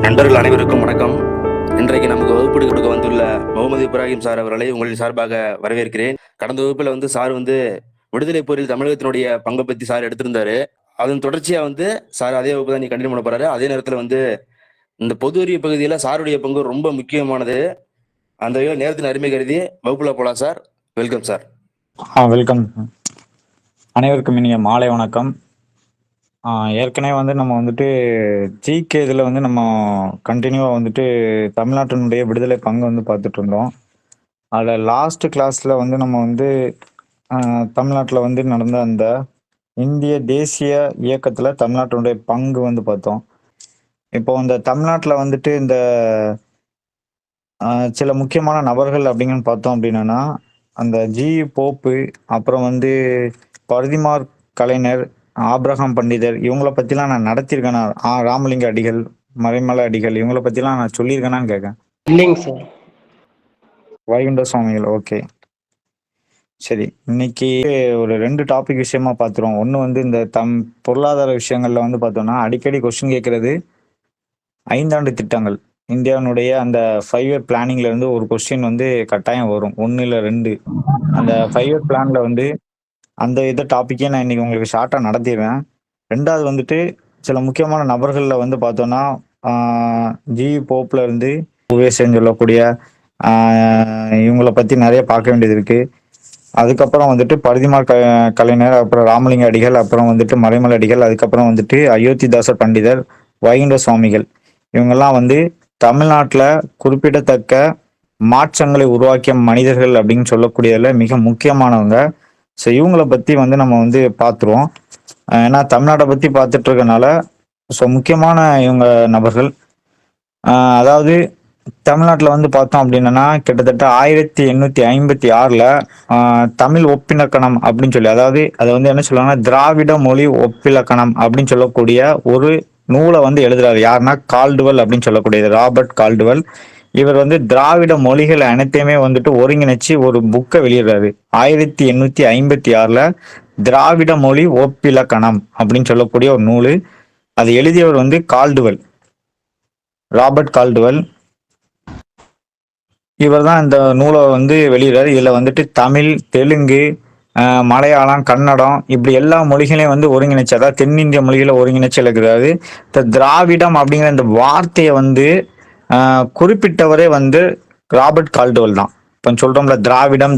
நண்பர்கள் அனைவருக்கும் வணக்கம். இன்றைக்கு நமக்கு வகுப்பு கொடுக்க வந்துள்ள முகமது இப்ராஹிம் சார் அவர்களை உங்களின் சார்பாக வரவேற்கிறேன். கடந்த வகுப்புல சார் விடுதலை போரில் தமிழகத்தினுடைய பங்கை பத்தி சார் எடுத்திருந்தாரு. அதன் தொடர்ச்சியா சார் அதே வகுப்பு தான் நீ கண்டினியூ பண்ண போறாரு. அதே நேரத்துல இந்த பொது அறிவு பகுதியில சாருடைய பங்கு ரொம்ப முக்கியமானது. அந்த வகையில் நேரத்தின் அருமை கருதி வகுப்புல போலாம் சார். Welcome sir. வெல்கம். அனைவருக்கும் இனிய மாலை வணக்கம். ஏற்கனவே நம்ம ஜிகே இதில் நம்ம கண்டினியூவாக தமிழ்நாட்டினுடைய விடுதலை பங்கு பார்த்துட்டு இருந்தோம். அதில் லாஸ்ட் கிளாஸில் நம்ம தமிழ்நாட்டில் நடந்த அந்த இந்திய தேசிய இயக்கத்தில் தமிழ்நாட்டினுடைய பங்கு பார்த்தோம். இப்போ இந்த தமிழ்நாட்டில் இந்த சில முக்கியமான நபர்கள் அப்படிங்கன்னு பார்த்தோம் அப்படின்னா, அந்த ஜி போப்பு, அப்புறம் பரிதிமார் கலைஞர், ஆப்ரஹாம் பண்டிதர், இவங்கள பற்றிலாம் நான் நடத்தியிருக்கேனா? ராமலிங்க அடிகள், மறைமலை அடிகள், இவங்கள பற்றிலாம் நான் சொல்லியிருக்கேனான்னு கேட்கேன். இல்லைங்க சார். வைகுண்ட சுவாமிகள். ஓகே, சரி. இன்னைக்கு ஒரு 2 டாபிக் விஷயமா பார்த்துருவோம். ஒன்று இந்த பொருளாதார விஷயங்கள்ல பார்த்தோம்னா, அடிக்கடி கொஸ்டின் கேட்கறது 5 ஆண்டு திட்டங்கள். இந்தியாவுடைய அந்த 5 இயர் பிளானிங்ல இருந்து ஒரு கொஸ்டின் கட்டாயம் வரும், 1 இல்லை 2. அந்த 5 இயர் பிளான்ல அந்த இதை டாப்பிக்கே நான் இன்னைக்கு உங்களுக்கு ஷார்ட்டா நடத்திடுறேன். 2வது சில முக்கியமான நபர்கள்ல பார்த்தோம்னா, ஜி போப்ல இருந்து உவேசன் சொல்லக்கூடிய இவங்கள பத்தி நிறைய பார்க்க வேண்டியது இருக்கு. அதுக்கப்புறம் பரிதிமார் கலைஞர், அப்புறம் ராமலிங்க அடிகள், அப்புறம் மறைமலை அடிகள், அதுக்கப்புறம் அயோத்திதாசர் பண்டிதர், வைகுண்ட சுவாமிகள், இவங்கெல்லாம் தமிழ்நாட்டில் குறிப்பிடத்தக்க மாற்றங்களை உருவாக்கிய மனிதர்கள் அப்படின்னு சொல்லக்கூடியதுல மிக முக்கியமானவங்க. ஸோ இவங்களை பற்றி நம்ம பார்த்துருவோம். ஏன்னா தமிழ்நாட்டை பற்றி பார்த்துட்டு இருக்கனால ஸோ முக்கியமான இவங்க நபர்கள். அதாவது தமிழ்நாட்டில் பார்த்தோம் அப்படின்னா, கிட்டத்தட்ட 1856 தமிழ் ஒப்பிலக்கணம் அப்படின்னு சொல்லி, அதாவது அதை என்ன சொல்லுவாங்கன்னா, திராவிட மொழி ஒப்பிலக்கணம் அப்படின்னு சொல்லக்கூடிய ஒரு நூலை எழுதுறாரு. யாருன்னா கால்டுவெல் அப்படின்னு சொல்லக்கூடியது, ராபர்ட் கால்டுவெல். இவர் திராவிட மொழிகள் அனைத்தையுமே ஒருங்கிணைச்சு ஒரு புக்கை வெளியிடுறாரு. 1856 திராவிட மொழி ஒப்பிலக்கணம் அப்படின்னு சொல்லக்கூடிய ஒரு நூல். அது எழுதியவர் கால்டுவெல், ராபர்ட் கால்டுவெல். இவர் தான் இந்த நூலை வெளியிடுறாரு. இதுல தமிழ், தெலுங்கு, மலையாளம், கன்னடம், இப்படி எல்லா மொழிகளையும் ஒருங்கிணைச்சு, அதாவது தென்னிந்திய மொழிகளை ஒருங்கிணைச்சு எழுதுறாரு. இந்த திராவிடம் அப்படிங்கிற இந்த வார்த்தையை குறிப்பிட்டவரே ராபர்ட் கால்டுவெல் தான். இப்போ சொல்றோம்ல,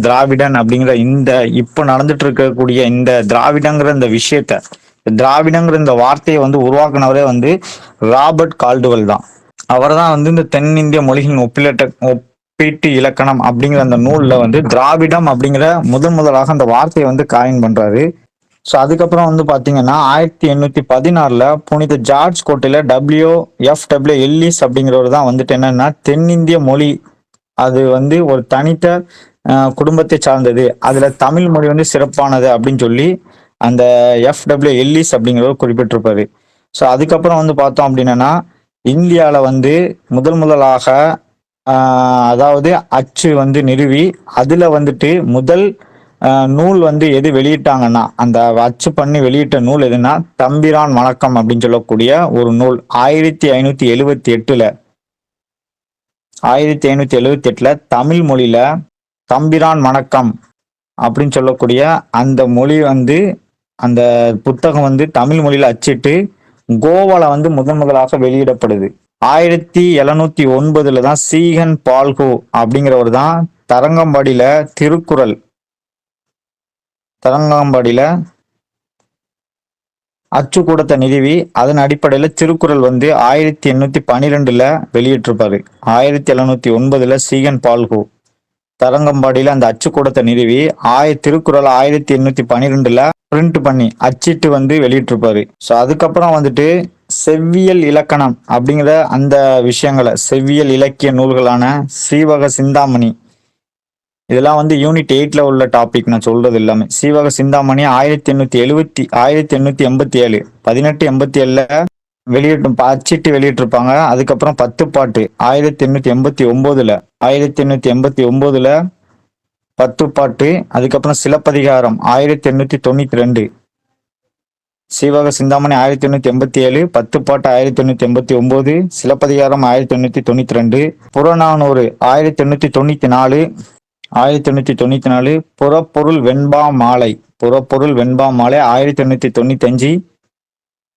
திராவிடன் அப்படிங்கிற இந்த இப்போ நடந்துட்டு இருக்கக்கூடிய இந்த திராவிடங்கிற இந்த விஷயத்த, திராவிடங்கிற இந்த வார்த்தையை உருவாக்குனவரே ராபர்ட் கால்டுவெல் தான். அவர் தான் இந்த தென்னிந்திய மொழிகளின் ஒப்பீட்டு இலக்கணம் அப்படிங்கிற அந்த நூல்ல திராவிடம் அப்படிங்கிற முதலாக அந்த வார்த்தையை காயின் பண்றாரு. ஸோ அதுக்கப்புறம் பாத்தீங்கன்னா 1816 புனித ஜார்ஜ் கோட்டையில WFW எல்லிஸ் அப்படிங்கிறவர் தான் என்னன்னா, தென்னிந்திய மொழி அது ஒரு தனித்த குடும்பத்தை சார்ந்தது, அதுல தமிழ் மொழி சிறப்பானது அப்படின்னு சொல்லி அந்த FW எல்லிஸ் அப்படிங்கிறவர் குறிப்பிட்டிருப்பாரு. ஸோ அதுக்கப்புறம் பார்த்தோம் அப்படின்னா, இந்தியால முதலாக அதாவது அச்சு நிறுவி அதுல முதல் நூல் எது வெளியிட்டாங்கன்னா, அந்த அச்சு பண்ணி வெளியிட்ட நூல் எதுனா தம்பிரான் வணக்கம் அப்படின்னு சொல்லக்கூடிய ஒரு நூல். 1578 தமிழ் மொழியில தம்பிரான் வணக்கம் அப்படின்னு சொல்லக்கூடிய அந்த மொழி அந்த புத்தகம் தமிழ் மொழியில அச்சிட்டு கோவால முதலாக வெளியிடப்படுது. 1709 தான் சீகன் பால்கோ அப்படிங்கிறவர் தான் தரங்கம்பாடியில அச்சுக்கூடத்தை நிறுவி அதன் அடிப்படையில திருக்குறள் 1812 வெளியிட்டிருப்பாரு. 1709 சீகன் பால்கோ தரங்கம்பாடியில அந்த அச்சுக்கூடத்தை நிறுவி திருக்குறள் 1812 பிரிண்ட் பண்ணி அச்சிட்டு வெளியிட்டிருப்பாரு. ஸோ அதுக்கப்புறம் செவ்வியல் இலக்கணம் அப்படிங்கிற அந்த விஷயங்களை, செவ்வியல் இலக்கிய நூல்களான சீவக சிந்தாமணி, இதெல்லாம் யூனிட் 8ல உள்ள டாபிக், நான் சொல்றது எல்லாமே. சீவக சிந்தாமணி 1887 அச்சிட்டு வெளியிட்டிருப்பாங்க. அதுக்கப்புறம் 10 பாட்டு 1889 10 பாட்டு. அதுக்கப்புறம் சிலப்பதிகாரம் 1892. சீவக சிந்தாமணி 1887, பத்துப்பாட்டு 1889, சிலப்பதிகாரம் 1892, புறநானூறு 1894, 1894, புறப்பொருள் வெண்பா மாலை 1895,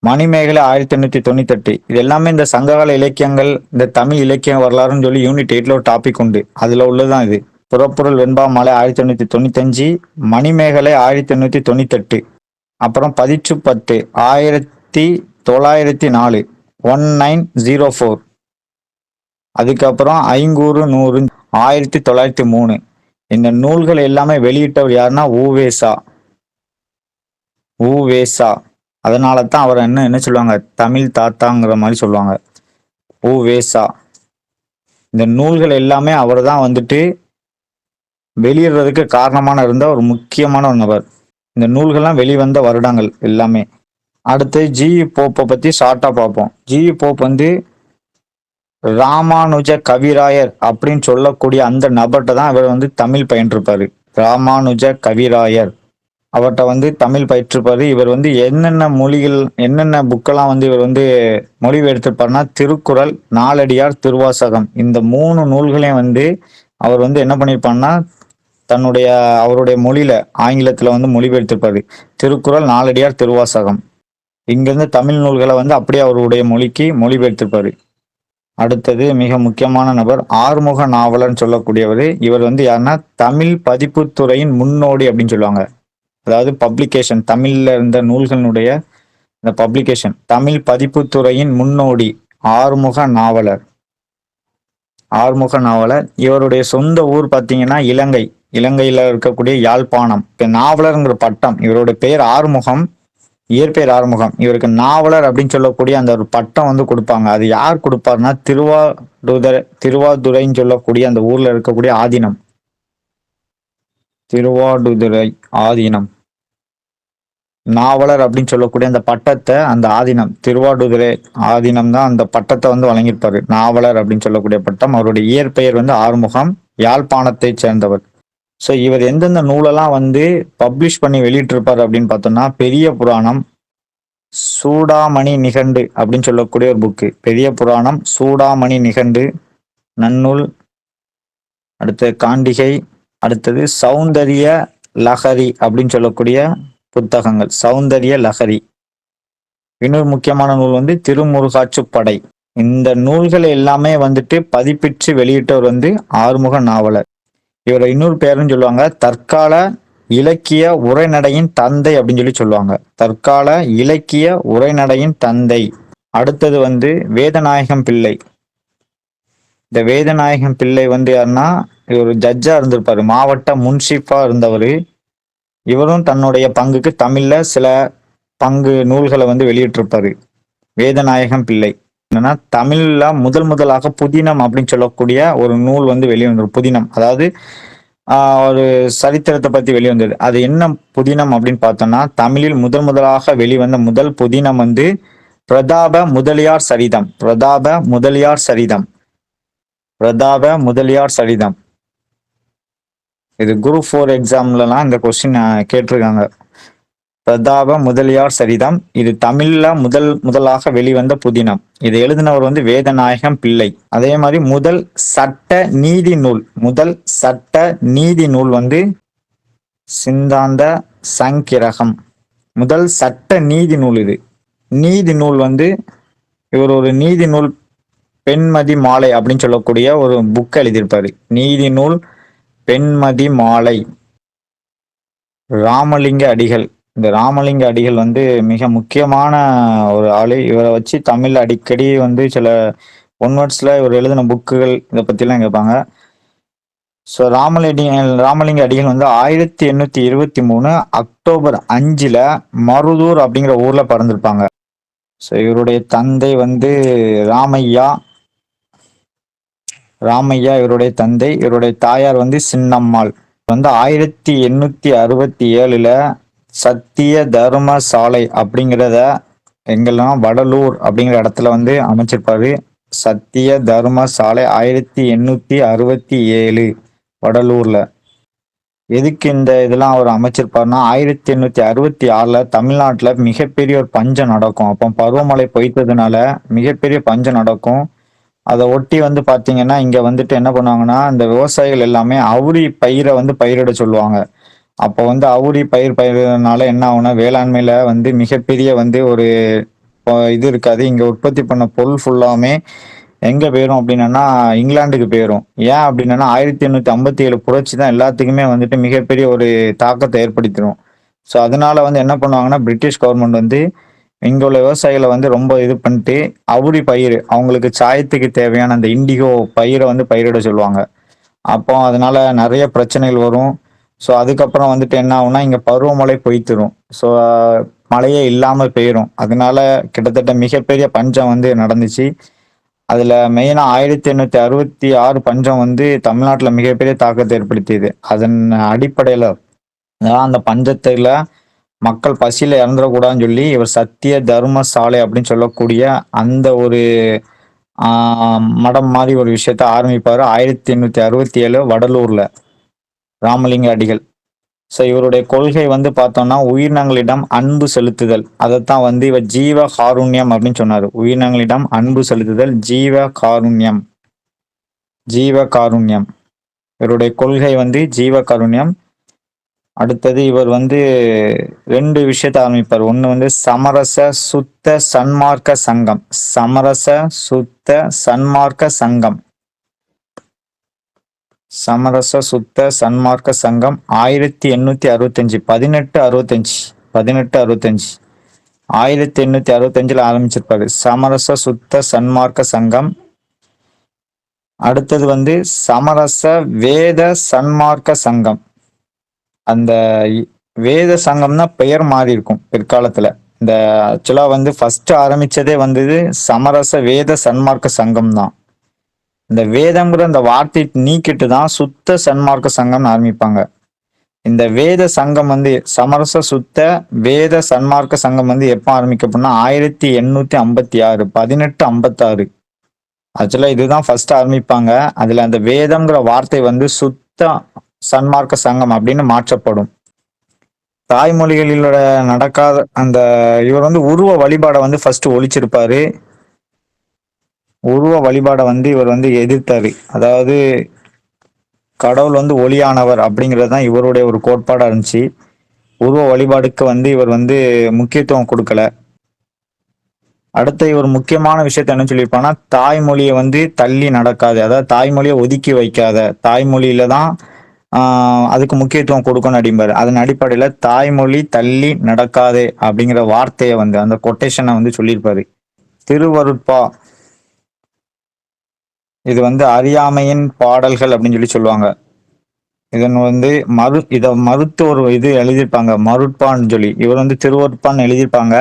மணிமேகலை 1898. இது எல்லாமே இந்த சங்ககால இலக்கியங்கள், இந்த தமிழ் இலக்கிய வரலாறுன்னு சொல்லி யூனிட் 8ல ஒரு டாபிக் உண்டு. அதுல உள்ளதான் இது. புறப்பொருள் வெண்பா மாலை 1895, மணிமேகலை 1898, அப்புறம் பதிற்று 10 1904, 1904. அதுக்கப்புறம் ஐங்கூறு 100 1903. இந்த நூல்கள் எல்லாமே வெளியிட்டவர் யாருன்னா ஊவேசா. அதனால தான் அவர் என்ன சொல்லுவாங்க, தமிழ் தாத்தாங்கிற மாதிரி சொல்லுவாங்க. ஊவேசா. இந்த நூல்கள் எல்லாமே அவர் தான் வந்துட்டு வெளியிடுறதுக்கு காரணமான இருந்த ஒரு முக்கியமான ஒரு நபர். இந்த நூல்கள்லாம் வெளிவந்த வருடங்கள் எல்லாமே. அடுத்து ஜி.இ. போப்பை பத்தி ஷார்ட்டா பார்ப்போம். ஜி.இ. போப் வந்து ராமானுஜ கவிராயர் அப்படின்னு சொல்லக்கூடிய அந்த நபர்கிட்ட தான் இவர் வந்து தமிழ் பயின்றிருப்பாரு. ராமானுஜ கவிராயர் அவர்கிட்ட வந்து தமிழ் பயிற்றுப்பாரு. இவர் வந்து என்னென்ன மொழிகள், என்னென்ன புக்கெல்லாம் வந்து இவர் வந்து மொழிபெயர்த்திருப்பாருன்னா, திருக்குறள், நாலடியார், திருவாசகம், இந்த 3 நூல்களையும் வந்து அவர் வந்து என்ன பண்ணியிருப்பாருன்னா, அவருடைய மொழியில ஆங்கிலத்துல வந்து மொழிபெயர்த்திருப்பாரு. திருக்குறள், நாலடியார், திருவாசகம். இங்கிருந்து தமிழ் நூல்களை வந்து அப்படியே அவருடைய மொழிக்கு மொழிபெயர்த்திருப்பாரு. அடுத்தது மிக முக்கியமான நபர் ஆறுமுக நாவலர்னு சொல்லக்கூடியவர். இவர் வந்து யாருன்னா, தமிழ் பதிப்புத்துறையின் முன்னோடி அப்படின்னு சொல்லுவாங்க. அதாவது பப்ளிகேஷன், தமிழ்ல இருந்த நூல்களுடைய இந்த பப்ளிகேஷன், தமிழ் பதிப்புத்துறையின் முன்னோடி ஆறுமுக நாவலர். இவருடைய சொந்த ஊர் பார்த்தீங்கன்னா இலங்கையில இருக்கக்கூடிய யாழ்ப்பாணம். இப்ப நாவலர்ங்கிற பட்டம், இவருடைய பெயர் ஆறுமுகம், இயற்பெயர் ஆறுமுகம். இவருக்கு நாவலர் அப்படின்னு சொல்லக்கூடிய அந்த ஒரு பட்டம் வந்து கொடுப்பாங்க. அது யார் கொடுப்பாருன்னா, திருவாதுரைன்னு சொல்லக்கூடிய அந்த ஊர்ல இருக்கக்கூடிய ஆதீனம், திருவாடுதுறை ஆதீனம். நாவலர் அப்படின்னு சொல்லக்கூடிய அந்த பட்டத்தை அந்த ஆதீனம், திருவாடுதுறை ஆதீனம் தான் அந்த பட்டத்தை வந்து வழங்கியிருப்பாரு. நாவலர் அப்படின்னு சொல்லக்கூடிய பட்டம். அவருடைய இயற்பெயர் வந்து ஆறுமுகம், யாழ்ப்பாணத்தை சேர்ந்தவர். ஸோ இவர் எந்தெந்த நூலெல்லாம் வந்து பப்ளிஷ் பண்ணி வெளியிட்டிருப்பாரு அப்படின்னு பார்த்தோம்னா, பெரிய புராணம், சூடாமணி நிகண்டு அப்படின்னு சொல்லக்கூடிய ஒரு புக்கு. பெரிய புராணம், சூடாமணி நிகண்டு, நன்னூல், அடுத்து காண்டிகை, அடுத்தது சௌந்தரிய லஹரி அப்படின்னு சொல்லக்கூடிய புத்தகங்கள். சௌந்தரிய லஹரி. இன்னொரு முக்கியமான நூல் வந்து திருமுருகாற்றுப்படை. இந்த நூல்கள் எல்லாமே வந்துட்டு பதிப்பிச்சு வெளியிட்டவர் வந்து ஆறுமுக நாவலர். இவரை இன்னொரு பேருன்னு சொல்லுவாங்க, தற்கால இலக்கிய உரைநடையின் தந்தை அப்படின்னு சொல்லி சொல்லுவாங்க. தற்கால இலக்கிய உரைநடையின் தந்தை. அடுத்தது வந்து வேதநாயகம் பிள்ளை. இந்த வேதநாயகம் பிள்ளை வந்து யாருன்னா, இவர் ஜட்ஜா இருந்திருப்பாரு, மாவட்ட முன்சிஃபா இருந்தவர். இவரும் தன்னுடைய பங்குக்கு தமிழ்ல சில பங்கு நூல்களை வந்து வெளியிட்டிருப்பாரு. வேதநாயகம் பிள்ளை என்னன்னா, தமிழ்ல முதலாக புதினம் அப்படின்னு சொல்லக்கூடிய ஒரு நூல் வந்து வெளிவந்தது. புதினம் அதாவது ஒரு சரித்திரத்தை பத்தி வெளிவந்தது. அது என்ன புதினம் அப்படின்னு பார்த்தோம்னா, தமிழில் முதலாக வெளிவந்த முதல் புதினம் வந்து பிரதாப முதலியார் சரிதம். இது குரூப் 4 எக்ஸாம்லலாம் இந்த கொஸ்டின் கேட்டிருக்காங்க. பிரதாப முதலியார் சரிதம். இது தமிழ்ல முதலாக வெளிவந்த புதினம். இது எழுதினவர் வந்து வேதநாயகம் பிள்ளை. அதே மாதிரி முதல் சட்ட நீதி நூல் வந்து சிந்தாந்த சங்கிரகம். முதல் சட்ட நீதி நூல் இது. நீதி நூல் வந்து இவர் ஒரு நீதி நூல் பெண்மதி மாலை அப்படின்னு சொல்லக்கூடிய ஒரு புக் எழுதியிருப்பாரு. நீதி நூல் பெண்மதி மாலை. ராமலிங்க அடிகள். இந்த ராமலிங்க அடிகள் வந்து மிக முக்கியமான ஒரு ஆளு. இவரை வச்சு தமிழ்ல அடிக்கடி வந்து சில ஒன்வர்ட்ஸ்ல இவர் எழுதின புக்குகள் இதை பத்திலாம் கேட்பாங்க. ஸோ ராமலிங்க அடிகள் வந்து 1823 அக்டோபர் 5 மருதூர் அப்படிங்கிற ஊர்ல பிறந்திருப்பாங்க. ஸோ இவருடைய தந்தை வந்து ராமையா இவருடைய தந்தை. இவருடைய தாயார் வந்து சின்னம்மாள். வந்து 1867 சத்திய தர்ம சாலை அப்படிங்கிறத எங்கெல்லாம் வடலூர் அப்படிங்கிற இடத்துல வந்து அமைச்சிருப்பாரு. சத்திய தர்ம சாலை 1867 வடலூர்ல. எதுக்கு இந்த இதெல்லாம் அவர் அமைச்சிருப்பாருன்னா 1866ல தமிழ்நாட்டுல மிகப்பெரிய ஒரு பஞ்சம் நடக்கும். அப்போ பருவமழை பொய்த்ததுனால மிகப்பெரிய பஞ்சம் நடக்கும். அதை ஒட்டி வந்து பாத்தீங்கன்னா இங்க வந்துட்டு என்ன பண்ணுவாங்கன்னா இந்த விவசாயிகள் எல்லாமே அவுரி பயிரை வந்து பயிரிட சொல்லுவாங்க. அப்போ வந்து அவுரி பயிரிடுறதுனால என்ன ஆகும்னா வேளாண்மையில வந்து மிகப்பெரிய வந்து ஒரு இது இருக்காது. இங்க உற்பத்தி பண்ண பொருள் ஃபுல்லாமே எங்க போயிரும் அப்படின்னா இங்கிலாந்துக்கு போயிரும். ஏன் அப்படின்னா 1857 புரட்சி தான் எல்லாத்துக்குமே வந்துட்டு மிகப்பெரிய ஒரு தாக்கத்தை ஏற்படுத்திடும். ஸோ அதனால வந்து என்ன பண்ணுவாங்கன்னா பிரிட்டிஷ் கவர்மெண்ட் வந்து இங்க உள்ள விவசாயிகளை வந்து ரொம்ப இது பண்ணிட்டு அவுரி பயிர் அவங்களுக்கு சாயத்துக்கு தேவையான அந்த இண்டிகோ பயிரை வந்து பயிரிட சொல்லுவாங்க. அப்போ அதனால நிறைய பிரச்சனைகள் வரும். ஸோ அதுக்கப்புறம் வந்துட்டு என்ன ஆகும்னா இங்க பருவமழை பொய்த்துரும். ஸோ மழையே இல்லாம போயிரும். அதனால கிட்டத்தட்ட மிகப்பெரிய பஞ்சம் வந்து நடந்துச்சு. அதுல மெயினா 1866 பஞ்சம் வந்து தமிழ்நாட்டுல மிகப்பெரிய தாக்கத்தை ஏற்படுத்தியது. அதன் அடிப்படையில தான் அந்த பஞ்சத்துல மக்கள் பசியில இறந்துடக்கூடாதுன்னு சொல்லி இவர் சத்திய தர்ம சாலை அப்படின்னு சொல்லக்கூடிய அந்த ஒரு மடம் மாதிரி ஒரு விஷயத்த ஆரம்பிப்பாரு 1867 வடலூர்ல ராமலிங்க அடிகள். ஸோ இவருடைய கொள்கை வந்து பார்த்தோம்னா உயிரினங்களிடம் அன்பு செலுத்துதல். அதைத்தான் வந்து இவர் ஜீவ காருண்யம் அப்படின்னு சொன்னாரு. உயிரினங்களிடம் அன்பு செலுத்துதல் ஜீவ காருண்யம். ஜீவ காருண்யம் இவருடைய கொள்கை வந்து ஜீவ காருண்யம். அடுத்தது இவர் வந்து 2 விஷயத்த ஆரம்பிப்பார். ஒண்ணு வந்து சமரச சுத்த சன்மார்க்க சங்கம். சமரச சுத்த சன்மார்க்க சங்கம். சமரச சுத்த சன்மார்க்க சங்கம் 1865 1865 1865 1865 ஆரம்பிச்சிருப்பாரு சமரச சுத்த சன்மார்க்க சங்கம். அடுத்தது வந்து சமரச வேத சன்மார்க்க சங்கம். அந்த வேத சங்கம்னா பெயர் மாறி இருக்கும் பிற்காலத்துல. இந்த ஆக்சுவலா வந்து ஃபர்ஸ்ட் ஆரம்பிச்சதே வந்து சமரச வேத சன்மார்க்க சங்கம் தான். இந்த வேதம்ங்கிற அந்த வார்த்தை நீக்கிட்டு தான் சுத்த சன்மார்க்க சங்கம் ஆரம்பிப்பாங்க. இந்த வேத சங்கம் வந்து சமரச சுத்த வேத சன்மார்க்க சங்கம் வந்து எப்ப ஆரம்பிக்கப்படனா 1856 1856. ஆக்சுவலா இதுதான் ஃபர்ஸ்ட் ஆரம்பிப்பாங்க. அதுல அந்த வேதம்ங்கிற வார்த்தை வந்து சுத்த சன்மார்க்க சங்கம் அப்படின்னு மாற்றப்படும். தாய்மொழிகளிலோட நடக்காத அந்த இவர் வந்து உருவ வழிபாடை வந்து ஃபர்ஸ்ட் ஒழிச்சிருப்பாரு. உருவ வழிபாடை வந்து இவர் வந்து எதிர்த்தாரு. அதாவது கடவுள் வந்து ஒளியானவர் அப்படிங்கிறது தான் இவருடைய ஒரு கோட்பாடா இருந்துச்சு. உருவ வழிபாடுக்கு வந்து இவர் வந்து முக்கியத்துவம் கொடுக்கல. அடுத்த இவர் முக்கியமான விஷயத்த என்ன சொல்லியிருப்பாங்கன்னா தாய்மொழியை வந்து தள்ளி நடக்காது. அதாவது தாய்மொழியை ஒதுக்கி வைக்காத. தாய்மொழியில தான் அதுக்கு முக்கியத்துவம் கொடுக்கணும் அப்படிம்பாரு. அதன் அடிப்படையில தாய்மொழி தள்ளி நடக்காதே அப்படிங்கிற வார்த்தையை வந்து அந்த கொட்டேஷனை வந்து சொல்லியிருப்பாரு. திருவருட்பா இது வந்து அறியாமையின் பாடல்கள் அப்படின்னு சொல்லி சொல்லுவாங்க. இதன் வந்து இத மறுத்து ஒரு இது எழுதியிருப்பாங்க மருட்பான்னு சொல்லி. இவர் வந்து திருவருட்பான்னு எழுதியிருப்பாங்க.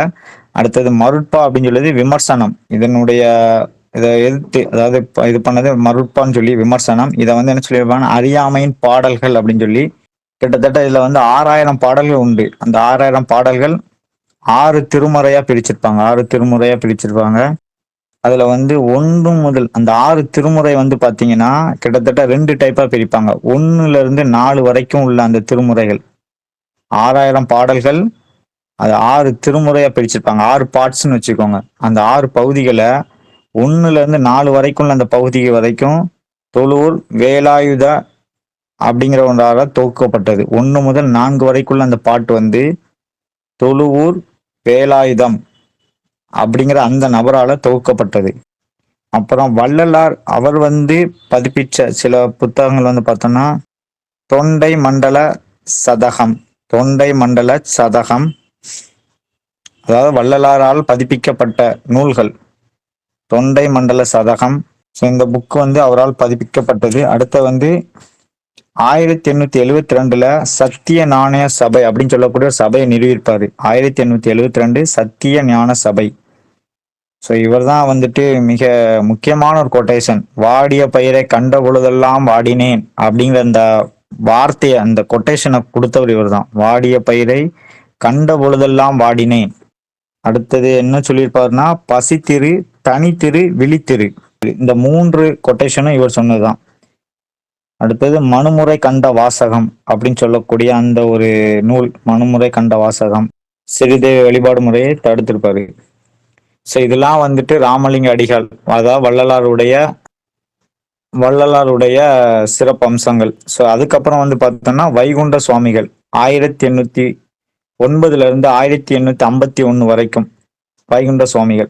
அடுத்தது மருட்பா அப்படின்னு சொல்லி விமர்சனம். இதனுடைய இதை எதிர்த்து அதாவது இது பண்ணது மருட்பான்னு சொல்லி விமர்சனம். இதை வந்து என்ன சொல்லியிருப்பாங்க அறியாமையின் பாடல்கள் அப்படின்னு சொல்லி. கிட்டத்தட்ட இதுல வந்து 6000 பாடல்கள் உண்டு. அந்த 6000 பாடல்கள் 6 திருமுறையா பிரிச்சிருப்பாங்க. 6 திருமுறையா பிரிச்சிருப்பாங்க. அதுல வந்து 1 முதல் அந்த 6 திருமுறை வந்து பாத்தீங்கன்னா கிட்டத்தட்ட 2 டைப்பா பிரிப்பாங்க. 1ல இருந்து 4 வரைக்கும் உள்ள அந்த திருமுறைகள் 6000 பாடல்கள். அது 6 திருமுறையா பிரிச்சிருப்பாங்க. 6 பார்ட்ஸ்ன்னு வச்சுக்கோங்க. அந்த 6 பகுதிகளை 1ல இருந்து 4 வரைக்கும் உள்ள அந்த பகுதி வரைக்கும் தொழூர் வேலாயுத அப்படிங்கிற ஒன்றாக தொகுக்கப்பட்டது. 1 முதல் 4 வரைக்குள்ள அந்த பாட்டு வந்து தொழுவூர் வேலாயுதம் அப்படிங்கிற அந்த நபரால தொகுக்கப்பட்டது. அப்புறம் வள்ளலார் அவர் வந்து பதிப்பிச்ச சில புத்தகங்கள் வந்து பார்த்தோம்னா தொண்டை மண்டல சதகம். தொண்டை மண்டல சதகம் அதாவது வள்ளலாரால் பதிப்பிக்கப்பட்ட நூல்கள் தொண்டை மண்டல சதகம். ஸோ இந்த புக் வந்து அவரால் பதிப்பிக்கப்பட்டது. அடுத்த வந்து 1872 சத்திய நாணய சபை அப்படின்னு சொல்லக்கூடிய சபையை நிறுவியிருப்பாரு. 1872 சத்திய ஞான சபை. ஸோ இவர் தான் வந்துட்டு மிக முக்கியமான ஒரு கொட்டேஷன். வாடிய பயிரை கண்ட பொழுதெல்லாம் வாடினேன் அப்படிங்கிற அந்த வார்த்தையை அந்த கொட்டேஷனை கொடுத்தவர் இவர் தான். வாடிய பயிரை கண்ட பொழுதெல்லாம் வாடினேன். அடுத்தது என்ன சொல்லியிருப்பாருன்னா பசித்திரு தனித்திரு விழித்திரு. இந்த 3 கொட்டேஷனும் இவர் சொன்னதுதான். அடுத்தது மனுமுறை கண்ட வாசகம் அப்படின்னு சொல்லக்கூடிய அந்த ஒரு நூல், மனுமுறை கண்ட வாசகம் சிறிதெய்வ வழிபாடு முறையை தடுத்திருப்பாரு. ஸோ இதெல்லாம் வந்துட்டு ராமலிங்க அடிகள், அதாவது வள்ளலாருடைய சிறப்பு அம்சங்கள். ஸோ அதுக்கப்புறம் வந்து பார்த்தோம்னா வைகுண்ட சுவாமிகள் 1809 இருந்து 1851 வரைக்கும் வைகுண்ட சுவாமிகள்.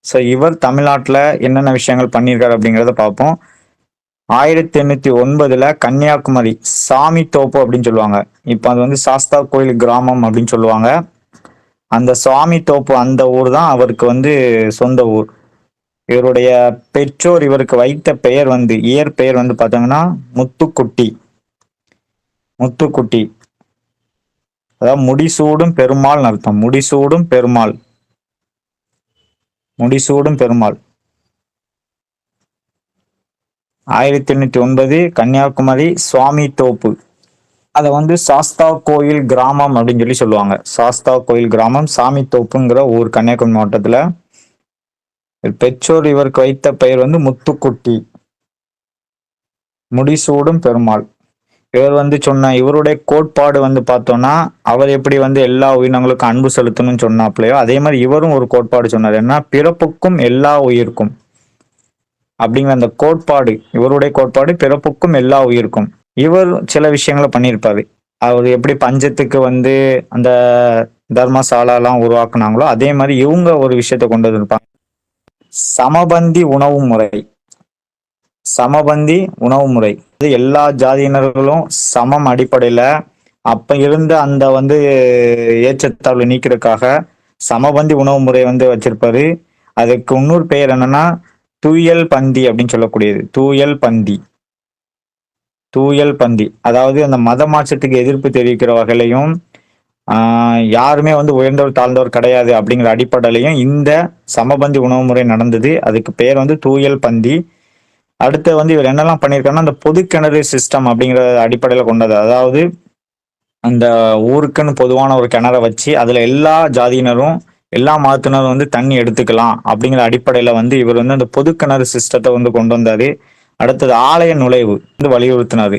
ஸோ இவர் தமிழ்நாட்டில் என்னென்ன விஷயங்கள் பண்ணியிருக்காரு அப்படிங்கிறத பார்ப்போம். 1809 கன்னியாகுமரி சாமி தோப்பு அப்படின்னு சொல்லுவாங்க. இப்போ அது வந்து சாஸ்தா கோயில் கிராமம் அப்படின்னு சொல்லுவாங்க. அந்த சுவாமி தோப்பு அந்த ஊர் தான் அவருக்கு வந்து சொந்த ஊர். இவருடைய பெற்றோர் இவருக்கு வைத்த பெயர் வந்து இயற்பெயர் வந்து பார்த்தோங்கன்னா முத்துக்குட்டி. முத்துக்குட்டி அதாவது முடிசூடும் பெருமாள் அர்த்தம். முடிசூடும் பெருமாள். முடிசூடும் பெருமாள். 1809 கன்னியாகுமரி சுவாமி தோப்பு. அதை வந்து சாஸ்தா கோயில் கிராமம் அப்படின்னு சொல்லி சொல்லுவாங்க. சாஸ்தா கோயில் கிராமம் சாமி தோப்புங்கிற ஊர் கன்னியாகுமரி மாவட்டத்துல. பெற்றோர் இவருக்கு வைத்த பெயர் வந்து முத்துக்குட்டி, முடிசூடும் பெருமாள். இவர் வந்து சொன்ன இவருடைய கோட்பாடு வந்து பார்த்தோம்னா, அவர் எப்படி வந்து எல்லா உயிரினங்களுக்கும் அன்பு செலுத்தணும்னு சொன்னாப்லையோ அதே மாதிரி இவரும் ஒரு கோட்பாடு சொன்னார். என்ன, பிறப்புக்கும் எல்லா உயிருக்கும் அப்படிங்கிற அந்த கோட்பாடு இவருடைய கோட்பாடு. பிறப்புக்கும் எல்லா உயிருக்கும். இவர் சில விஷயங்களை பண்ணியிருப்பாரு. அவர் எப்படி பஞ்சத்துக்கு வந்து அந்த தர்மசாலாலாம் உருவாக்குனாங்களோ அதே மாதிரி இவங்க ஒரு விஷயத்த கொண்டு வந்திருப்பாங்க. சமபந்தி உணவு முறை. சமபந்தி உணவு முறை இது எல்லா ஜாதியினர்களும் சமம் அடிப்படையில அப்ப இருந்த அந்த வந்து ஏற்றத்தாழ்வு நீக்கிறதுக்காக சமபந்தி உணவு முறை வந்து வச்சிருப்பாரு. அதுக்கு இன்னொரு பெயர் என்னன்னா தூயல் பந்தி அப்படின்னு சொல்லக்கூடியது. தூயல் பந்தி. தூயல் பந்தி அதாவது அந்த மத மாற்றத்துக்கு எதிர்ப்பு தெரிவிக்கிற வகையிலையும் யாருமே வந்து உயர்ந்தவர் தாழ்ந்தவர் கிடையாது அப்படிங்கிற அடிப்படையிலையும் இந்த சமபந்தி உணவு முறை நடந்தது. அதுக்கு பேர் வந்து தூயல் பந்தி. அடுத்து வந்து இவர் என்னெல்லாம் பண்ணியிருக்காருன்னா அந்த பொது கிணறு சிஸ்டம் அப்படிங்கிற அடிப்படையில் கொண்டது. அதாவது அந்த ஊருக்குன்னு பொதுவான ஒரு கிணறை வச்சு அதுல எல்லா ஜாதியினரும் எல்லா மதத்தினரும் வந்து தண்ணி எடுத்துக்கலாம் அப்படிங்கிற அடிப்படையில வந்து இவர் வந்து அந்த பொது கிணறு சிஸ்டத்தை வந்து கொண்டு வந்தாரு. அடுத்தது ஆலய நுழைவு வந்து வலியுறுத்தினாரு.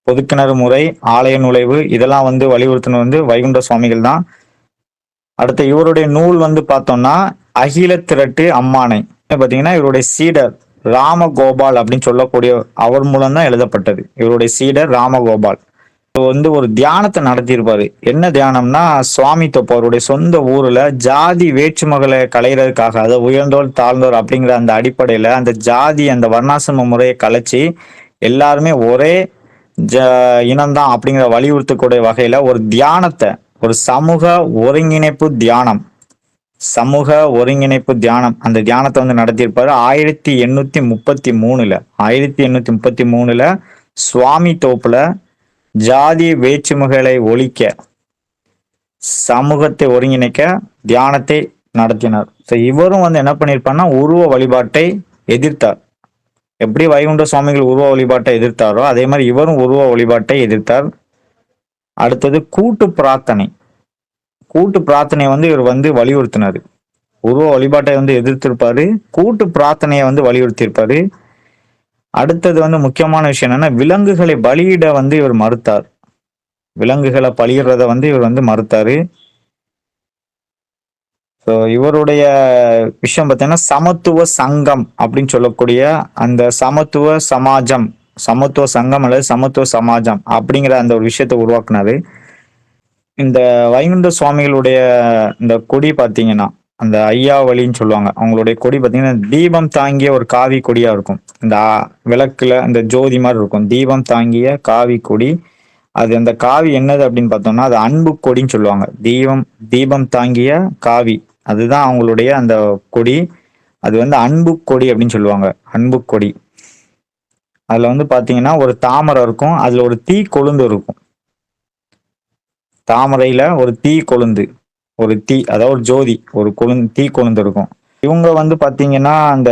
பொதுக்கிணறு முறை, ஆலய நுழைவு இதெல்லாம் வந்து வலியுறுத்தின வந்து வைகுண்ட சுவாமிகள் தான். அடுத்த இவருடைய நூல் வந்து பார்த்தோம்னா அகில திரட்டு அம்மானை. பார்த்தீங்கன்னா இவருடைய சீடர் ராமகோபால் அப்படின்னு சொல்லக்கூடிய அவர் மூலம் தான் எழுதப்பட்டது. இவருடைய சீடர் ராமகோபால் வந்து ஒரு தியானத்தை நடத்தியிருப்பாரு. என்ன தியானம்னா சுவாமி தோப்பு அவருடைய சொந்த ஊர்ல ஜாதி வேற்றுமகளை களைகிறதுக்காக, அதை உயர்ந்தோர் தாழ்ந்தோர் அப்படிங்கிற அந்த அடிப்படையில அந்த ஜாதி அந்த வர்ணாசிரம முறையை கலைச்சி எல்லாருமே ஒரே இனம்தான் அப்படிங்கிற வலியுறுத்தக்கூடிய வகையில ஒரு தியானத்தை, ஒரு சமூக ஒருங்கிணைப்பு தியானம், சமூக ஒருங்கிணைப்பு தியானம் அந்த தியானத்தை வந்து நடத்தியிருப்பாரு. 1833 சுவாமி தோப்புல ஜாதி வேற்றுமைகளை ஒழிக்க, சமூகத்தை ஒருங்கிணைக்க தியானத்தை நடத்தினார். ஸோ இவரும் வந்து என்ன பண்ணியிருப்பார்னா உருவ வழிபாட்டை எதிர்த்தார். எப்படி வைகுண்ட சுவாமிகள் உருவ வழிபாட்டை எதிர்த்தாரோ அதே மாதிரி இவரும் உருவ வழிபாட்டை எதிர்த்தார். அடுத்தது கூட்டு பிரார்த்தனை. கூட்டு பிரார்த்தனையை வந்து இவர் வந்து வலியுறுத்தினார். உருவ வழிபாட்டை வந்து எதிர்த்திருப்பாரு, கூட்டு பிரார்த்தனையை வந்து வலியுறுத்தியிருப்பாரு. அடுத்தது வந்து முக்கியமான விஷயம் என்னன்னா விலங்குகளை பலியிட வந்து இவர் மறுத்தார். விலங்குகளை பலியிடுறத வந்து இவர் வந்து மறுத்தாரு. ஸோ இவருடைய விஷயம் பார்த்தீங்கன்னா சமத்துவ சங்கம் அப்படின்னு சொல்லக்கூடிய அந்த சமத்துவ சமாஜம், சமத்துவ சங்கம் அல்லது சமத்துவ சமாஜம் அப்படிங்கிற அந்த ஒரு விஷயத்தை உருவாக்குனாரு. இந்த வைகுண்ட சுவாமிகளுடைய இந்த கொடி பார்த்தீங்கன்னா அந்த ஐயாவளின்னு சொல்லுவாங்க. அவங்களுடைய கொடி பார்த்தீங்கன்னா தீபம் தாங்கிய ஒரு காவி கொடியா இருக்கும். இந்த விளக்குல அந்த ஜோதி மாதிரி இருக்கும். தீபம் தாங்கிய காவி கொடி. அது அந்த காவி என்னது அப்படின்னு பார்த்தோம்னா அது அன்பு கொடின்னு சொல்லுவாங்க. தீபம் தாங்கிய காவி அதுதான் அவங்களுடைய அந்த கொடி. அது வந்து அன்பு கொடி அப்படின்னு சொல்லுவாங்க. அன்பு கொடி. அதுல வந்து பாத்தீங்கன்னா ஒரு தாமரை இருக்கும், அதுல ஒரு தீ கொழுந்து இருக்கும். தாமரையில ஒரு தீ கொழுந்து, ஒரு தீ அதாவது ஒரு ஜோதி, ஒரு தீ கொழுந்து இருக்கும். இவங்க வந்து பாத்தீங்கன்னா அந்த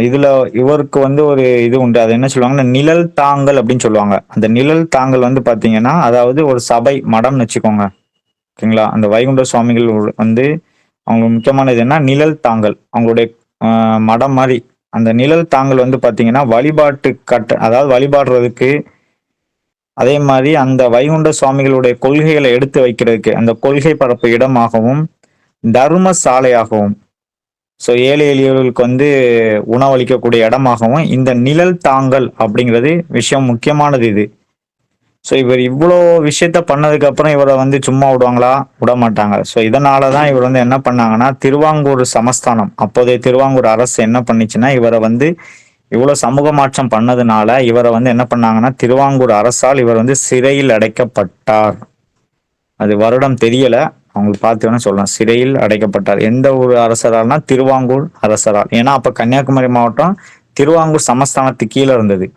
இதுல இவருக்கு வந்து ஒரு இது உண்டு. அது என்ன சொல்லுவாங்கன்னா நிழல் தாங்கல் அப்படின்னு சொல்லுவாங்க. அந்த நிழல் தாங்கல் வந்து பாத்தீங்கன்னா அதாவது ஒரு சபை மடம்னு வச்சுக்கோங்க, ஓகேங்களா. அந்த வைகுண்ட சுவாமிகள் வந்து அவங்க முக்கியமானது என்ன நிழல் தாங்கல். அவங்களுடைய மடம் மாதிரி அந்த நிழல் தாங்கல் வந்து பாத்தீங்கன்னா வழிபாட்டு அதாவது வழிபாடுறதுக்கு, அதே மாதிரி அந்த வைகுண்ட சுவாமிகளுடைய கொள்கைகளை எடுத்து வைக்கிறதுக்கு அந்த கொள்கை பரப்பு இடமாகவும், தர்ம சாலையாகவும், ஸோ ஏழை எளியவர்களுக்கு வந்து உணவளிக்கக்கூடிய இடமாகவும் இந்த நிழல் தாங்கல் அப்படிங்கிறது விஷயம் முக்கியமானது இது. ஸோ இவர் இவ்வளோ விஷயத்த பண்ணதுக்கு அப்புறம் இவரை வந்து சும்மா விடுவாங்களா? விட மாட்டாங்க. ஸோ இதனால தான் இவர் வந்து என்ன பண்ணாங்கன்னா, திருவாங்கூர் சமஸ்தானம், அப்போதைய திருவாங்கூர் அரசு என்ன பண்ணுச்சுன்னா, இவரை வந்து இவ்வளோ சமூக மாற்றம் பண்ணதுனால இவரை வந்து என்ன பண்ணாங்கன்னா, திருவாங்கூர் அரசால் இவர் வந்து சிறையில் அடைக்கப்பட்டார். அது வருடம் தெரியல. அவங்களுக்கு பார்த்து வேணா சொல்லலாம். சிறையில் அடைக்கப்பட்டார். எந்த ஒரு அரசரால்னா திருவாங்கூர் அரசரால். ஏன்னா அப்ப கன்னியாகுமரி மாவட்டம் திருவாங்கூர் சமஸ்தானத்துக்கு கீழே இருந்தது.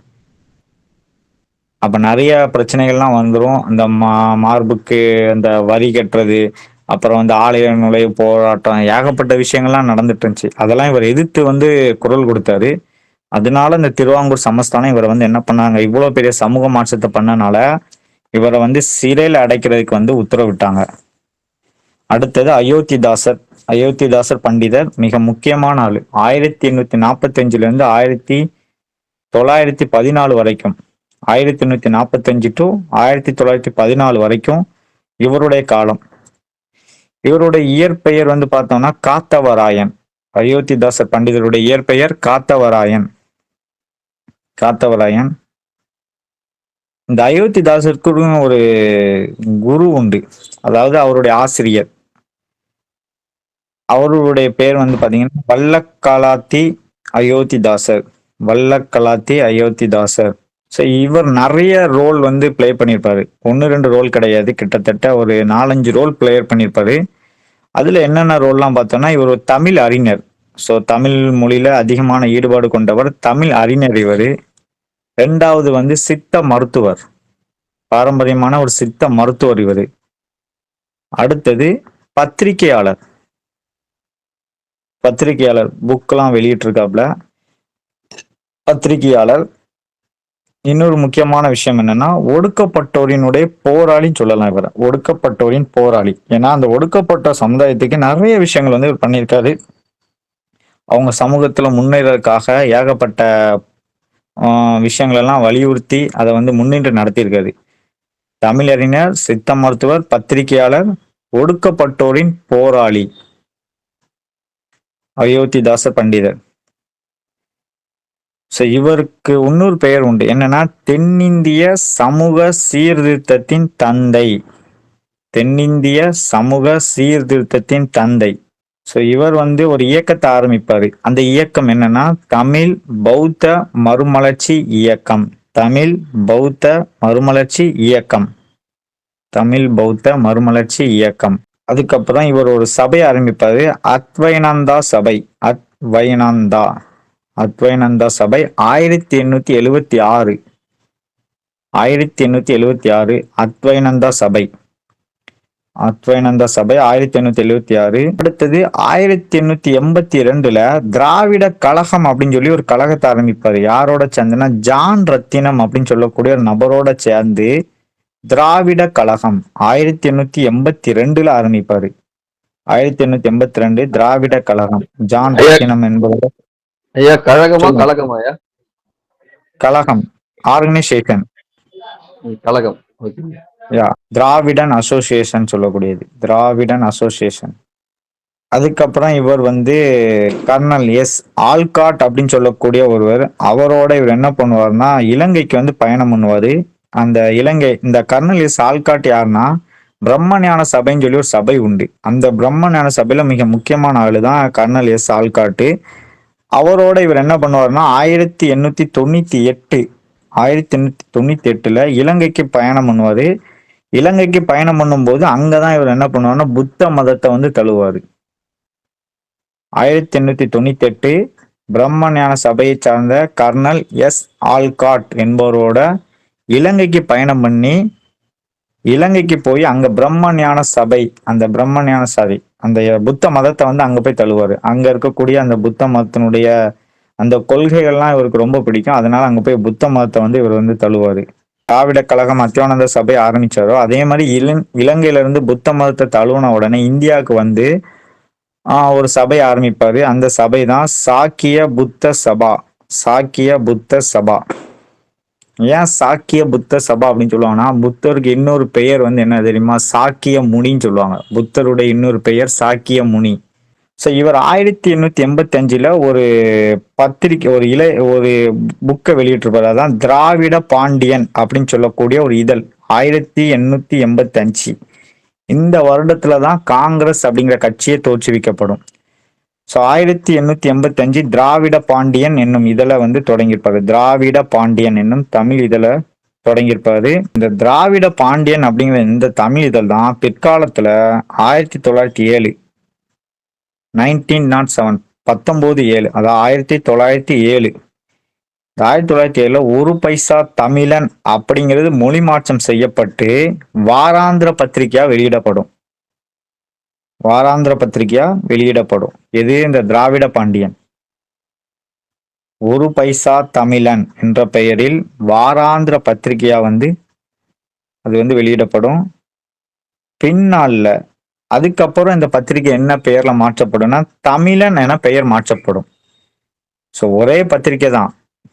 அப்ப நிறைய பிரச்சனைகள்லாம் வந்துரும். அந்த மார்புக்கு அந்த வரி கட்டுறது, அப்புறம் வந்து ஆலய நுழைவு போராட்டம், ஏகப்பட்ட விஷயங்கள்லாம் நடந்துட்டு இருந்துச்சு. அதெல்லாம் இவர் எதிர்த்து வந்து குரல் கொடுத்தாரு. அதனால இந்த திருவாங்கூர் சமஸ்தானம் இவரை வந்து என்ன பண்ணாங்க, இவ்வளவு பெரிய சமூக மாற்றத்தை பண்ணனால இவரை வந்து சிறையில் அடைக்கிறதுக்கு வந்து உத்தரவிட்டாங்க. அடுத்தது அயோத்திதாசர். அயோத்திதாசர் பண்டிதர் மிக முக்கியமான ஆளு. 1845 இருந்து 1914 வரைக்கும், 1845 டு 1914 வரைக்கும் இவருடைய காலம். இவருடைய இயற்பெயர் வந்து பார்த்தோம்னா காத்தவராயன். அயோத்திதாசர் பண்டிதருடைய இயற்பெயர் காத்தவராயன். காத்தவராயன். இந்த அயோத்திதாசருக்கு ஒரு குரு உண்டு, அதாவது அவருடைய ஆசிரியர். அவருடைய பேர் வந்து பாத்தீங்கன்னா வல்லக்கலாத்தி அயோத்திதாசர். வல்லக்கலாத்தி அயோத்திதாசர். ஸோ இவர் நிறைய ரோல் வந்து பிளே பண்ணியிருப்பாரு. 1-2 ரோல் கிடையாது, கிட்டத்தட்ட ஒரு 4-5 ரோல் பிளே பண்ணியிருப்பாரு. அதுல என்னென்ன ரோல்லாம் பார்த்தோம்னா, இவர் ஒரு தமிழ் அறிஞர். ஸோ தமிழ் மொழியில அதிகமான ஈடுபாடு கொண்டவர், தமிழ் அறிஞர் இவர். 2வது வந்து சித்த மருத்துவர், பாரம்பரியமான ஒரு சித்த மருத்துவர் இவர். அடுத்தது பத்திரிகையாளர். பத்திரிகையாளர் புக்கெல்லாம் வெளியிட்டிருக்காப்ல, பத்திரிகையாளர். இன்னொரு முக்கியமான விஷயம் என்னன்னா, ஒடுக்கப்பட்டோரினுடைய போராளின்னு சொல்லலாம் இவரை. ஒடுக்கப்பட்டோரின் போராளி. ஏன்னா அந்த ஒடுக்கப்பட்ட சமுதாயத்துக்கு நிறைய விஷயங்கள் வந்து இவர் பண்ணியிருக்காரு. அவங்க சமூகத்துல முன்னேறதுக்காக ஏகப்பட்ட விஷயங்கள் எல்லாம் வலியுறுத்தி அதை வந்து முன்னின்று நடத்தியிருக்காரு. தமிழறிஞர், சித்த மருத்துவர், பத்திரிகையாளர், ஒடுக்கப்பட்டோரின் போராளி அயோத்திதாச பண்டிதர். ஸோ இவருக்கு இன்னொரு பெயர் உண்டு, என்னன்னா தென்னிந்திய சமூக சீர்திருத்தத்தின் தந்தை. தென்னிந்திய சமூக சீர்திருத்தத்தின் தந்தை. ஸோ இவர் வந்து ஒரு இயக்கத்தை ஆரம்பிப்பாரு. அந்த இயக்கம் என்னன்னா தமிழ் பௌத்த மறுமலர்ச்சி இயக்கம். தமிழ் பௌத்த மறுமலர்ச்சி இயக்கம். தமிழ் பௌத்த மறுமலர்ச்சி இயக்கம். அதுக்கப்புறம் இவர் ஒரு சபை ஆரம்பிப்பாரு, அத்வைனந்தா சபை. அத்வைனந்தா அத்வைனந்தா சபை 1876. 1876 அத்வைனந்தா சபை. அத்வைனந்தா சபை 1876. அடுத்தது 1882ல திராவிட கழகம் அப்படின்னு சொல்லி ஒரு கழகத்தை ஆரம்பிப்பாரு. யாரோட சேர்ந்துன்னா ஜான் ரத்தினம் அப்படின்னு சொல்லக்கூடிய ஒரு நபரோட சேர்ந்து திராவிட கழகம் 1882ல ஆரம்பிப்பாரு. 1882 திராவிட கழகம், ஜான் ரத்தினம் என்பவர். ஐயா கழகமா கழகமாயா? கழகம், ஆர்கனைசேஷன். கழகம். திராவிடன் அசோசியேஷன் சொல்லக்கூடியது, திராவிடன் அசோசியேஷன். அதுக்கப்புறம் இவர் வந்து கர்னல் எஸ் ஆல்காட் அப்படின்னு சொல்லக்கூடிய ஒருவர். அவரோட இவர் என்ன பண்ணுவார்னா இலங்கைக்கு வந்து பயணம் பண்ணுவாரு. அந்த இலங்கை, இந்த கர்னல் எஸ் ஆல்காட் யாருன்னா பிரம்மஞான சபைன்னு சொல்லி ஒரு சபை உண்டு. அந்த பிரம்மஞான சபையில மிக முக்கியமான ஆளு தான் கர்னல் எஸ் ஆல்காட்டு. அவரோட இவர் என்ன பண்ணுவார்னா 1898 1898ல இலங்கைக்கு பயணம் பண்ணுவாரு. இலங்கைக்கு பயணம் பண்ணும்போது அங்கதான் இவர் என்ன பண்ணுவார்னா புத்த மதத்தை வந்து தழுவாரு. 1898 பிரம்ம ஞான சபையை சார்ந்த கர்னல் எஸ் ஆல்காட் என்பவரோட இலங்கைக்கு பயணம் பண்ணி, இலங்கைக்கு போய் அங்க பிரம்ம ஞான சபை, அந்த பிரம்ம ஞான சபை அந்த புத்த மதத்தை வந்து அங்க போய் தழுவாரு. அங்க இருக்கக்கூடிய அந்த புத்த மதத்தினுடைய அந்த கொள்கைகள்லாம் இவருக்கு ரொம்ப பிடிக்கும். அதனால அங்க போய் புத்த மதத்தை வந்து இவர் வந்து தழுவாரு. திராவிட கழகம் அத்வானந்த சபை ஆரம்பிச்சாரோ அதே மாதிரி இலங்கையில இருந்து புத்த மதத்தை தழுவின உடனே இந்தியாவுக்கு வந்து ஒரு சபை ஆரம்பிப்பாரு. அந்த சபை தான் சாக்கிய புத்த சபா. சாக்கிய புத்த சபா. ஏன் சாக்கிய புத்த சபா அப்படின்னு சொல்லுவாங்கன்னா, புத்தருக்கு இன்னொரு பெயர் வந்து என்ன தெரியுமா? சாக்கிய முனின்னு சொல்லுவாங்க. புத்தருடைய இன்னொரு பெயர் சாக்கிய முனி. ஸோ இவர் 1885ல ஒரு பத்திரிக்கை, ஒரு புக்கை வெளியிட்டிருப்பாரு. அதான் திராவிட பாண்டியன் அப்படின்னு சொல்லக்கூடிய ஒரு இதழ். 1885 இந்த வருடத்துல தான் காங்கிரஸ் அப்படிங்கிற கட்சியே தோற்றுவிக்கப்படும். ஸோ 1885 திராவிட பாண்டியன் என்னும் இதழை வந்து தொடங்கியிருப்பாரு. திராவிட பாண்டியன் என்னும் தமிழ் இதழை தொடங்கியிருப்பாரு. இந்த திராவிட பாண்டியன் அப்படிங்கிற இந்த தமிழ் இதழ் தான் பிற்காலத்துல 1907 1907 அதாவது 1907 1907 ஒரு பைசா தமிழன் அப்படிங்கிறது மொழி மாற்றம் செய்யப்பட்டு வாராந்திர பத்திரிகையா வெளியிடப்படும். வாராந்திர பத்திரிகையா வெளியிடப்படும். எது? இந்த திராவிட பாண்டியன். ஒரு பைசா தமிழன் என்ற பெயரில் வாராந்திர பத்திரிகையா வந்து அது வந்து வெளியிடப்படும். பின்னால அதுக்கப்புறம் இந்த பத்திரிகை என்ன பெயர்ல மாற்றப்படும்னா தமிழன் என பெயர் மாற்றப்படும். ஸோ ஒரே பத்திரிகை தான்,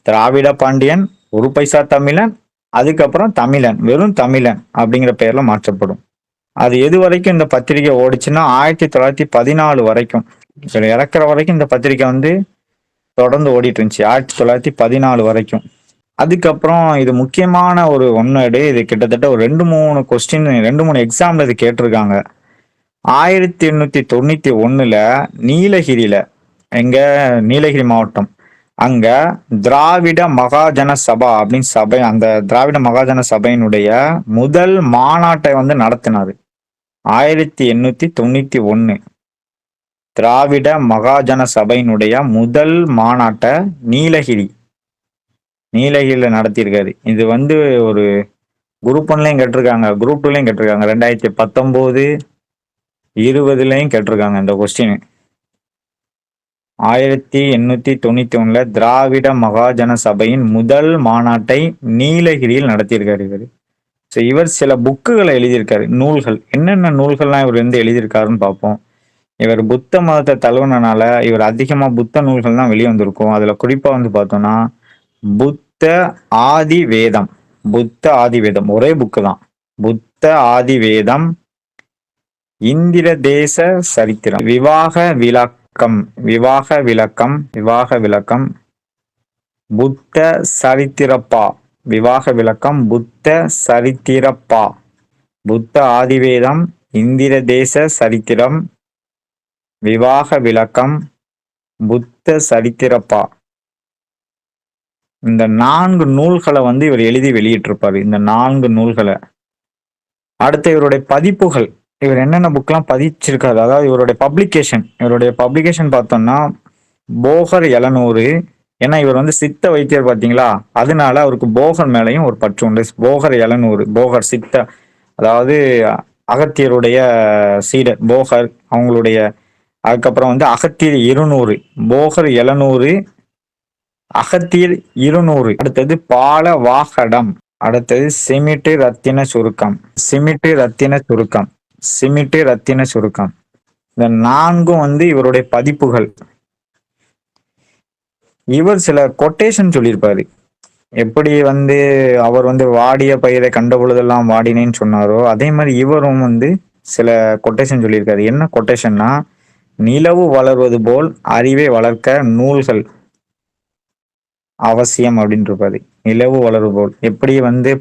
திராவிட பாண்டியன், ஒரு பைசா தமிழன், அதுக்கப்புறம் தமிழன், வெறும் தமிழன் அப்படிங்கிற பெயர்ல மாற்றப்படும். அது எது வரைக்கும் இந்த பத்திரிகை ஓடிச்சுன்னா 1914 வரைக்கும். இறக்குற வரைக்கும் இந்த பத்திரிகை வந்து தொடர்ந்து ஓடிட்டு இருந்துச்சு, 1914 வரைக்கும். அதுக்கப்புறம் இது முக்கியமான ஒரு ஒன்னடு. இது கிட்டத்தட்ட ஒரு 2-3 கொஸ்டின், 2-3 எக்ஸாம்ல இது கேட்டிருக்காங்க. 1891 நீலகிரியில, எங்க நீலகிரி மாவட்டம், அங்க திராவிட மகாஜன சபா அப்படின்னு சபை, அந்த திராவிட மகாஜன சபையினுடைய முதல் மாநாட்டை வந்து நடத்தினாரு. 1891 திராவிட மகாஜன சபையினுடைய முதல் மாநாட்டை நீலகிரியில நடத்தியிருக்காரு. இது வந்து ஒரு குரூப் 1லயும் கேட்டிருக்காங்க, குரூப் 2லயும் கேட்டிருக்காங்க, 2019 20லயும் கேட்டிருக்காங்க இந்த கொஸ்டின். 1891 திராவிட மகாஜன சபையின் முதல் மாநாட்டை நீலகிரியில் நடத்தியிருக்காரு இவர். ஸோ இவர் சில புக்குகளை எழுதியிருக்காரு, நூல்கள். என்னென்ன நூல்கள்லாம் இவர் வந்து எழுதியிருக்காருன்னு பார்ப்போம். இவர் புத்த மதத்தை தழுவுனனால இவர் அதிகமா புத்த நூல்கள் தான் வெளியே வந்திருக்கும். அதுல குறிப்பா வந்து பார்த்தோம்னா புத்த ஆதி வேதம். புத்த ஆதி வேதம் ஒரே புக்கு தான். புத்த ஆதி வேதம், இந்திர தேச சரித்திரம், விவாக விளக்கம், புத்த சரித்திரப்பா, விவாக விளக்கம், புத்த சரித்திரப்பா, புத்த ஆதிவேதம், இந்திர தேச சரித்திரம், விவாக விளக்கம், புத்த சரித்திரப்பா. இந்த 4 நூல்களை வந்து இவர் எழுதி வெளியிட்டிருப்பாரு. இந்த 4 நூல்களை. அடுத்து இவருடைய பதிப்புகள், இவர் என்னென்ன புக்லாம் பதிச்சிருக்காரு, அதாவது இவருடைய பப்ளிகேஷன் பார்த்தோம்னா போகர் 700. ஏன்னா இவர் வந்து சித்த வைத்தியர் பார்த்தீங்களா, அதனால அவருக்கு போகர் மேலையும் ஒரு பற்று உண்டு. போகர் 700, போகர் சித்த, அதாவது அகத்தியருடைய சீடர் போகர், அவங்களுடைய. அதுக்கப்புறம் வந்து அகத்தியர் 200, போகர் 700, அகத்தியர் 200. அடுத்தது பால வாகடம், அடுத்தது சிமிட்டு ரத்தின சுருக்கம். இந்த 4ம் வந்து இவருடைய பதிப்புகள். இவர் சில கொட்டேஷன் சொல்லியிருப்பாரு. எப்படி வந்து அவர் வந்து வாடிய பயிரை கண்ட பொழுதெல்லாம் வாடினேன்னு சொன்னாரோ, அதே மாதிரி இவரும் வந்து சில கொட்டேஷன் சொல்லியிருக்காரு. என்ன கொட்டேஷன்னா, நிலவு வளர்வது போல் அறிவை வளர்க்க நூல்கள் அவசியம் அப்படின்னு இருப்பாரு. நிலவு வளர்வது போல், எப்படி வந்து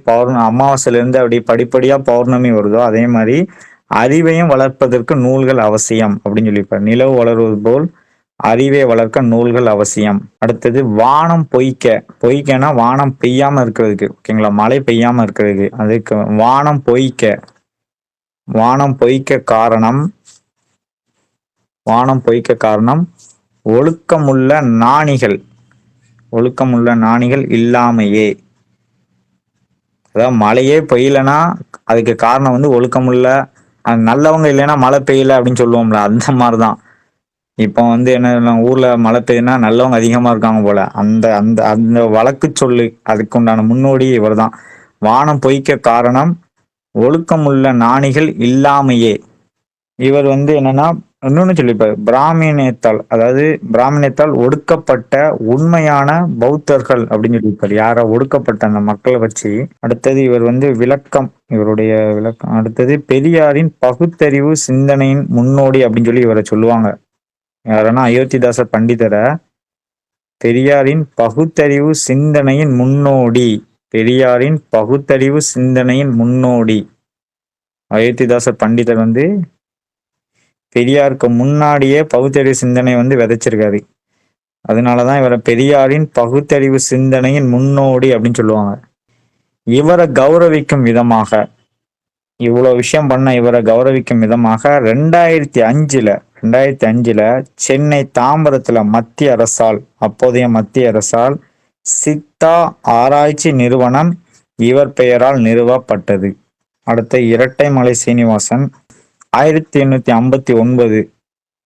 அமாவாசையில இருந்து அப்படி படிப்படியா பௌர்ணமி வருதோ, அதே மாதிரி அறிவையும் வளர்ப்பதற்கு நூல்கள் அவசியம் அப்படின்னு சொல்லியிருப்பாரு. நிலவு வளர்வது போல் அறிவை வளர்க்க நூல்கள் அவசியம். அடுத்தது வானம் பொய்க்கனா வானம் பெய்யாம இருக்கிறதுக்கு, ஓகேங்களா, மழை பெய்யாம இருக்கிறதுக்கு. அதுக்கு வானம் பொய்க்க காரணம் ஒழுக்கமுள்ள நாணிகள் இல்லாமையே. அதாவது மழையே பெய்யலன்னா அதுக்கு காரணம் வந்து ஒழுக்கமுள்ள, நல்லவங்க இல்லைன்னா மழை பெய்யல அப்படின்னு சொல்லுவோம்ல, அந்த மாதிரிதான். இப்போ வந்து என்ன, ஊர்ல மழை பெய்யுதுன்னா நல்லவங்க அதிகமா இருக்காங்க போல, அந்த அந்த அந்த வழக்கு சொல்லு, அதுக்கு உண்டான முன்னோடி இவர் தான். வானம் பொய்க்க காரணம் ஒழுக்கமுள்ள நாணிகள் இல்லாமையே. இவர் வந்து என்னன்னா இன்னொன்னு சொல்லிப்பாரு, பிராமணியத்தால், அதாவது பிராமணியத்தால் ஒடுக்கப்பட்ட உண்மையான பௌத்தர்கள் அப்படின்னு சொல்லியிருப்பாரு. யாரா ஒடுக்கப்பட்ட அந்த மக்களை வச்சு. அடுத்தது இவர் வந்து விளக்கம், இவருடைய விளக்கம். அடுத்தது பெரியாரின் பகுத்தறிவு சிந்தனையின் முன்னோடி அப்படின்னு சொல்லி இவரை சொல்லுவாங்க. யாருன்னா அயோத்திதாச பண்டிதரை பெரியாரின் பகுத்தறிவு சிந்தனையின் முன்னோடி, பெரியாரின் பகுத்தறிவு சிந்தனையின் முன்னோடி. அயோத்திதாச பண்டிதர் வந்து பெரியாருக்கு முன்னாடியே பகுத்தறிவு சிந்தனை வந்து விதைச்சிருக்காரு. அதனாலதான் இவரை பெரியாரின் பகுத்தறிவு சிந்தனையின் முன்னோடி அப்படின்னு சொல்லுவாங்க. இவரை கௌரவிக்கும் விதமாக, இவ்வளவு விஷயம் பண்ண இவரை கௌரவிக்கும் விதமாக 2005ல சென்னை தாம்பரத்துல மத்திய அரசால், அப்போதைய மத்திய அரசால் சித்தா ஆராய்ச்சி நிறுவனம் இவர் பெயரால் நிறுவப்பட்டது. அடுத்த இரட்டைமலை சீனிவாசன் 1859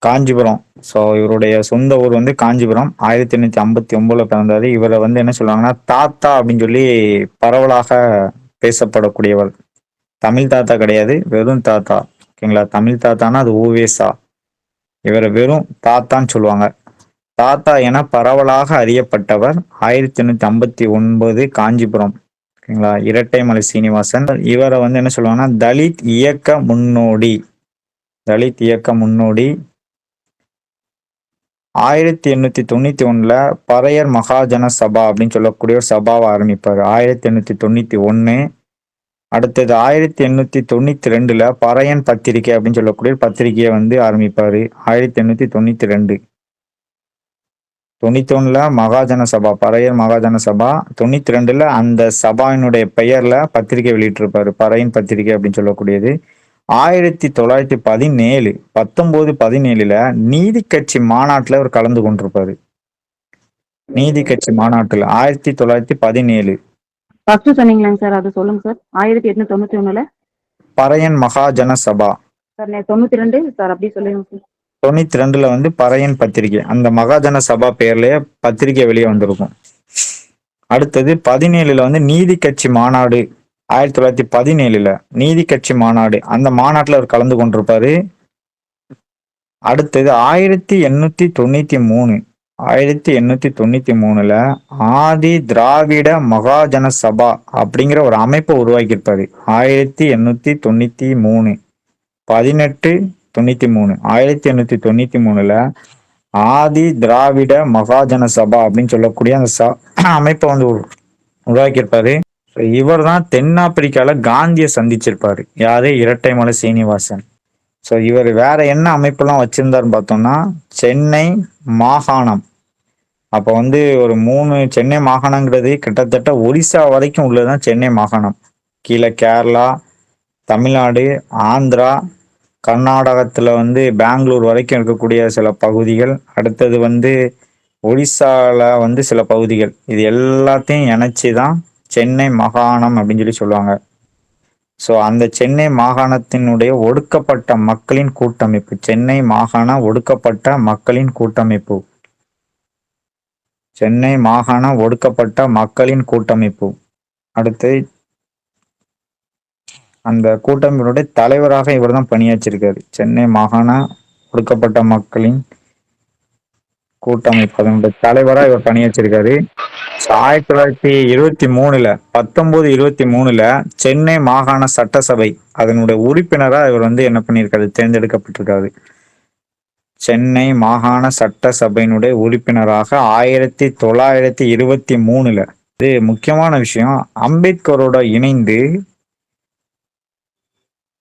காஞ்சிபுரம். ஸோ இவருடைய சொந்த ஊர் வந்து காஞ்சிபுரம். 1859 பிறந்தாரு. இவரை வந்து என்ன சொல்லுவாங்கன்னா தாத்தா அப்படின்னு சொல்லி பரவலாக பேசப்படக்கூடியவர். தமிழ் தாத்தா கிடையாது, வெறும் தாத்தா. ஓகேங்களா? தமிழ் தாத்தானா அது ஊவேசா. இவரை வெறும் தாத்தான்னு சொல்லுவாங்க. தாத்தா என பரவலாக அறியப்பட்டவர் 1859 காஞ்சிபுரம். ஓகேங்களா? இரட்டைமலை சீனிவாசன். இவரை வந்து என்ன சொல்லுவாங்கன்னா தலித் இயக்க முன்னோடி. தலித் இயக்க முன்னோடி. 1891 பறையர் மகாஜன சபா அப்படின்னு சொல்லக்கூடிய ஒரு சபாவை ஆரம்பிப்பாரு. 1891. அடுத்தது 1892 பறையன் பத்திரிகை அப்படின்னு சொல்லக்கூடிய பத்திரிகையை வந்து ஆரம்பிப்பாரு. 1892. 91 மகாஜன சபா, பறையர் மகாஜன சபா. 92 அந்த சபாவினுடைய பெயர்ல பத்திரிகை வெளியிட்டிருப்பாரு, பறையன் பத்திரிகை அப்படின்னு சொல்லக்கூடியது. 1917 1917 நீதி கட்சி மாநாட்டுல அவர் கலந்து கொண்டிருப்பாரு. நீதி கட்சி மாநாட்டுல 1917 ஃபர்ஸ்ட் சொன்னீங்களாங்க சார், அது சொல்லுங்க சார். 1891 பறையன் மகாஜன சபா. சார். 92 சார், அப்படி சொல்லுங்க சார். 92 வந்து பறையன் பத்திரிகை, அந்த மகாஜன சபா பெயர்லயே பத்திரிகை வெளியே வந்திருக்கும். அடுத்தது 17 வந்து நீதி கட்சி மாநாடு. 1917 நீதி கட்சி மாநாடு, அந்த மாநாட்டுல அவர் கலந்து கொண்டிருப்பாரு. அடுத்தது 1893 1893 ஆதி திராவிட மகாஜன சபா அப்படிங்கிற ஒரு அமைப்பை உருவாக்கியிருப்பாரு. 1893 1893 ஆதி திராவிட மகாஜன சபா அப்படின்னு சொல்லக்கூடிய அந்த அமைப்பை வந்து உருவாக்கியிருப்பாரு. இவர் தான் தென்னாப்பிரிக்கால காந்தியை சந்திச்சிருப்பாரு. யாரு? இரட்டைமலை சீனிவாசன். ஸோ இவர் வேற என்ன அமைப்பெல்லாம் வச்சிருந்தாருன்னு பார்த்தோம்னா சென்னை மாகாணம். அப்போ வந்து ஒரு 3 சென்னை மாகாணங்கிறது கிட்டத்தட்ட ஒரிசா வரைக்கும் உள்ளதுதான் சென்னை மாகாணம். கீழே கேரளா, தமிழ்நாடு, ஆந்திரா, கர்நாடகத்துல வந்து பெங்களூர் வரைக்கும் இருக்கக்கூடிய சில பகுதிகள், அடுத்தது வந்து ஒரிசால வந்து சில பகுதிகள், இது எல்லாத்தையும் இணைச்சி தான் சென்னை மாகாணம் அப்படின்னு சொல்லி சொல்லுவாங்க. ஸோ அந்த சென்னை மாகாணத்தினுடைய ஒடுக்கப்பட்ட மக்களின் கூட்டமைப்பு, சென்னை மாகாண ஒடுக்கப்பட்ட மக்களின் கூட்டமைப்பு, சென்னை மாகாண ஒடுக்கப்பட்ட மக்களின் கூட்டமைப்பு. அடுத்து அந்த கூட்டமைப்பினுடைய தலைவராக இவர் தான் பணியாற்றிருக்காரு. சென்னை மாகாண ஒடுக்கப்பட்ட மக்களின் கூட்டமைப்பு, அதனுடைய தலைவராக இவர் பணியாற்றிருக்காரு. 1923 1923 சென்னை மாகாண சட்டசபை அதனுடைய உறுப்பினரா இவர் வந்து என்ன பண்ணியிருக்காரு, தேர்ந்தெடுக்கப்பட்டிருக்காரு. சென்னை மாகாண சட்டசபையினுடைய உறுப்பினராக 1923. இது முக்கியமான விஷயம். அம்பேத்கரோட இணைந்து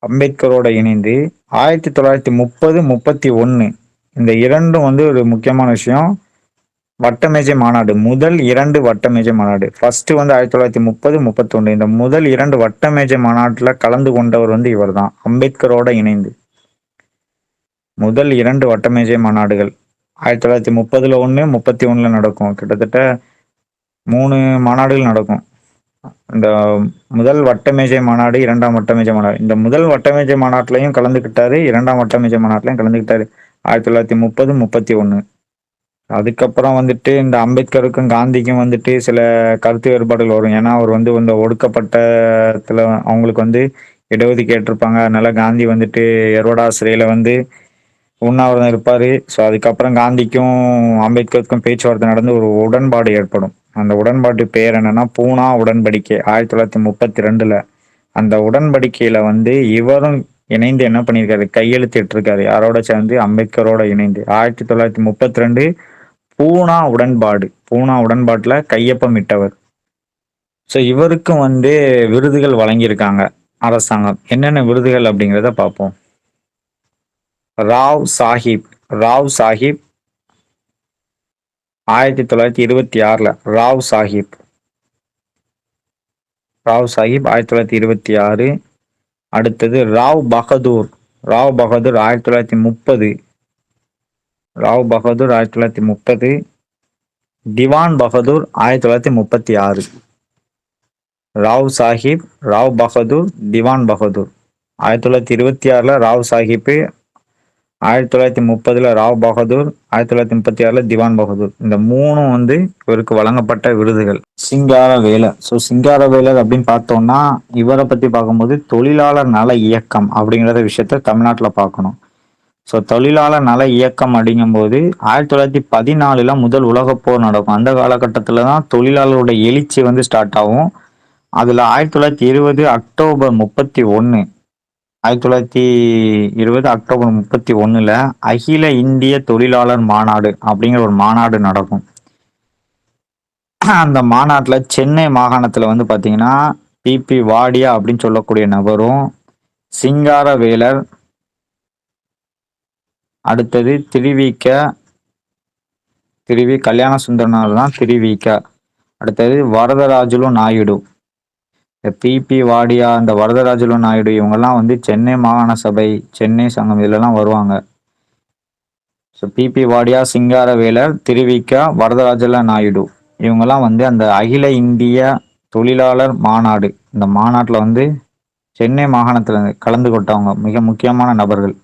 1930 31 இந்த இரண்டும் வந்து ஒரு முக்கியமான விஷயம். வட்டமேஜை மாநாடு, முதல் 2 வட்டமேஜை மாநாடு, ஃபர்ஸ்ட் வந்து 1930 31, இந்த முதல் 2 வட்டமேஜை மாநாட்டுல கலந்து கொண்டவர் வந்து இவர் தான், அம்பேத்கரோட இணைந்து. முதல் 2 வட்டமேஜை மாநாடுகள் 1930 1 31 நடக்கும். கிட்டத்தட்ட 3 மாநாடுகள் நடக்கும். இந்த முதல் வட்டமேஜை மாநாடு, 2ஆம் வட்டமேஜை மாநாடு. இந்த முதல் வட்டமேஜை மாநாட்டிலையும் கலந்துக்கிட்டாரு, 2ஆம் வட்டமேஜை மாநாட்டிலையும் கலந்துக்கிட்டாரு 1930 31. அதுக்கப்புறம் வந்துட்டு இந்த அம்பேத்கருக்கும் காந்திக்கும் வந்துட்டு சில கருத்து வேறுபாடுகள் வரும். ஏன்னா அவர் வந்து இந்த ஒடுக்கப்பட்டத்துல அவங்களுக்கு வந்து இடஒதுக்கீடு கேட்டிருப்பாங்க. அதனால காந்தி வந்துட்டு எரோடா சிறையில வந்து உண்ணாவிரதம் இருப்பாரு. ஸோ அதுக்கப்புறம் காந்திக்கும் அம்பேத்கருக்கும் பேச்சுவார்த்தை நடந்து ஒரு உடன்பாடு ஏற்படும். அந்த உடன்பாட்டு பெயர் என்னன்னா பூனா உடன்படிக்கை 1932. அந்த உடன்படிக்கையில வந்து இவரும் இணைந்து என்ன பண்ணியிருக்காரு, கையெழுத்திட்டு இருக்காரு. யாரோட சேர்ந்து? அம்பேத்கரோட இணைந்து 1932 பூனா உடன்பாடு. பூனா உடன்பாட்டுல கையொப்பமிட்டவர். ஸோ இவருக்கும் வந்து விருதுகள் வழங்கியிருக்காங்க அரசாங்கம். என்னென்ன விருதுகள் அப்படிங்கிறத பார்ப்போம். ராவ் சாஹிப். ராவ் சாஹிப் 1926. ராவ் சாஹிப். ராவ் சாஹிப் 1926. அடுத்தது ராவ் பகதூர். ராவ் பகதூர் 1930. ராவ் பகதூர் 1930. திவான் பகதூர் 1936. ராவ் சாஹிப், ராவ் பகதூர், திவான் பகதூர். 1926 ராவ் சாஹிப், 1930 ராவ் பகதூர், 1936 திவான் பகதூர். இந்த மூணும் வந்து இவருக்கு வழங்கப்பட்ட விருதுகள். சிங்காரவேலர். ஸோ சிங்காரவேலர் அப்படின்னு பார்த்தோம்னா இவரை பத்தி பார்க்கும்போது தொழிலாளர் நல இயக்கம் அப்படிங்கிற விஷயத்த தமிழ்நாட்டில் பார்க்கணும். ஸோ தொழிலாளர் நல இயக்கம் அப்படிங்கும்போது 1914 முதல் உலகப்போர் நடக்கும். அந்த காலகட்டத்தில் தான் தொழிலாளருடைய எழுச்சி வந்து ஸ்டார்ட் ஆகும். அதுல 1920 அக்டோபர் 31, 1920 அக்டோபர் 31 அகில இந்திய தொழிலாளர் மாநாடு அப்படிங்கிற ஒரு மாநாடு நடக்கும். அந்த மாநாட்டில் சென்னை மாகாணத்துல வந்து பாத்தீங்கன்னா பிபி வாடியா அப்படின்னு சொல்லக்கூடிய நபரும், சிங்காரவேலர், அடுத்தது திருவி கல்யாண சுந்தரனார் தான் திருவிக, அடுத்தது வரதராஜுலு நாயுடு, பிபி வாடியா, இந்த வரதராஜுலு நாயுடு இவங்கெல்லாம் வந்து சென்னை மாகாண சபை, சென்னை சங்கம் இதுலலாம் வருவாங்க. ஸோ பிபி வாடியா, சிங்காரவேலர், திருவிக, வரதராஜல நாயுடு இவங்கெல்லாம் வந்து அந்த அகில இந்திய தொழிலாளர் மாநாடு, இந்த மாநாட்டில் வந்து சென்னை மாகாணத்தில் கலந்து கொண்டவங்க மிக முக்கியமான நபர்கள்.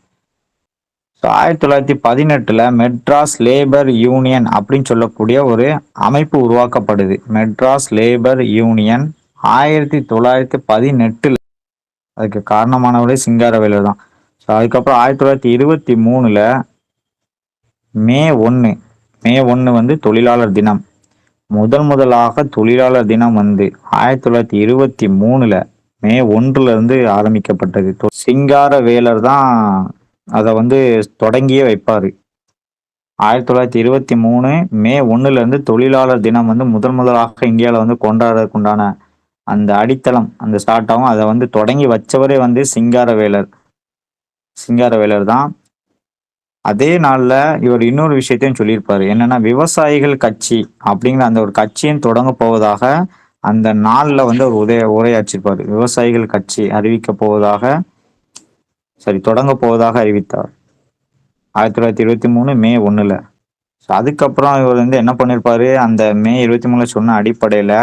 ஸோ 1918 மெட்ராஸ் லேபர் யூனியன் அப்படின்னு சொல்லக்கூடிய ஒரு அமைப்பு உருவாக்கப்படுது. Madras labour union 1918. அதுக்கு காரணமானவரே சிங்காரவேலர் தான். ஸோ அதுக்கப்புறம் 1923 மே 1 வந்து தொழிலாளர் தினம். முதலாக தொழிலாளர் தினம் வந்து 1923 மே 1 ஆரம்பிக்கப்பட்டது. சிங்காரவேலர் தான் அதை வந்து தொடங்கியே வைப்பாரு. 1923 மே 1 தொழிலாளர் தினம் வந்து முதலாக இந்தியாவில் வந்து கொண்டாடுறதுக்குண்டான அந்த அடித்தளம் அந்த ஸ்டார்ட் ஆகும். அதை வந்து தொடங்கி வச்சவரே வந்து சிங்காரவேலர் தான். அதே நாள்ல இவர் இன்னொரு விஷயத்தையும் சொல்லியிருப்பாரு. என்னன்னா விவசாயிகள் கட்சி அப்படிங்கிற அந்த ஒரு கட்சியும் தொடங்க போவதாக அந்த நாள்ல வந்து ஒரு உரையாற்றிருப்பாரு. விவசாயிகள் கட்சி தொடங்க போவதாக அறிவித்தார் 1923 மே 1. அதுக்கப்புறம் இவர் வந்து என்ன பண்ணிருப்பாரு, அந்த மே 23 சொன்ன அடிப்படையில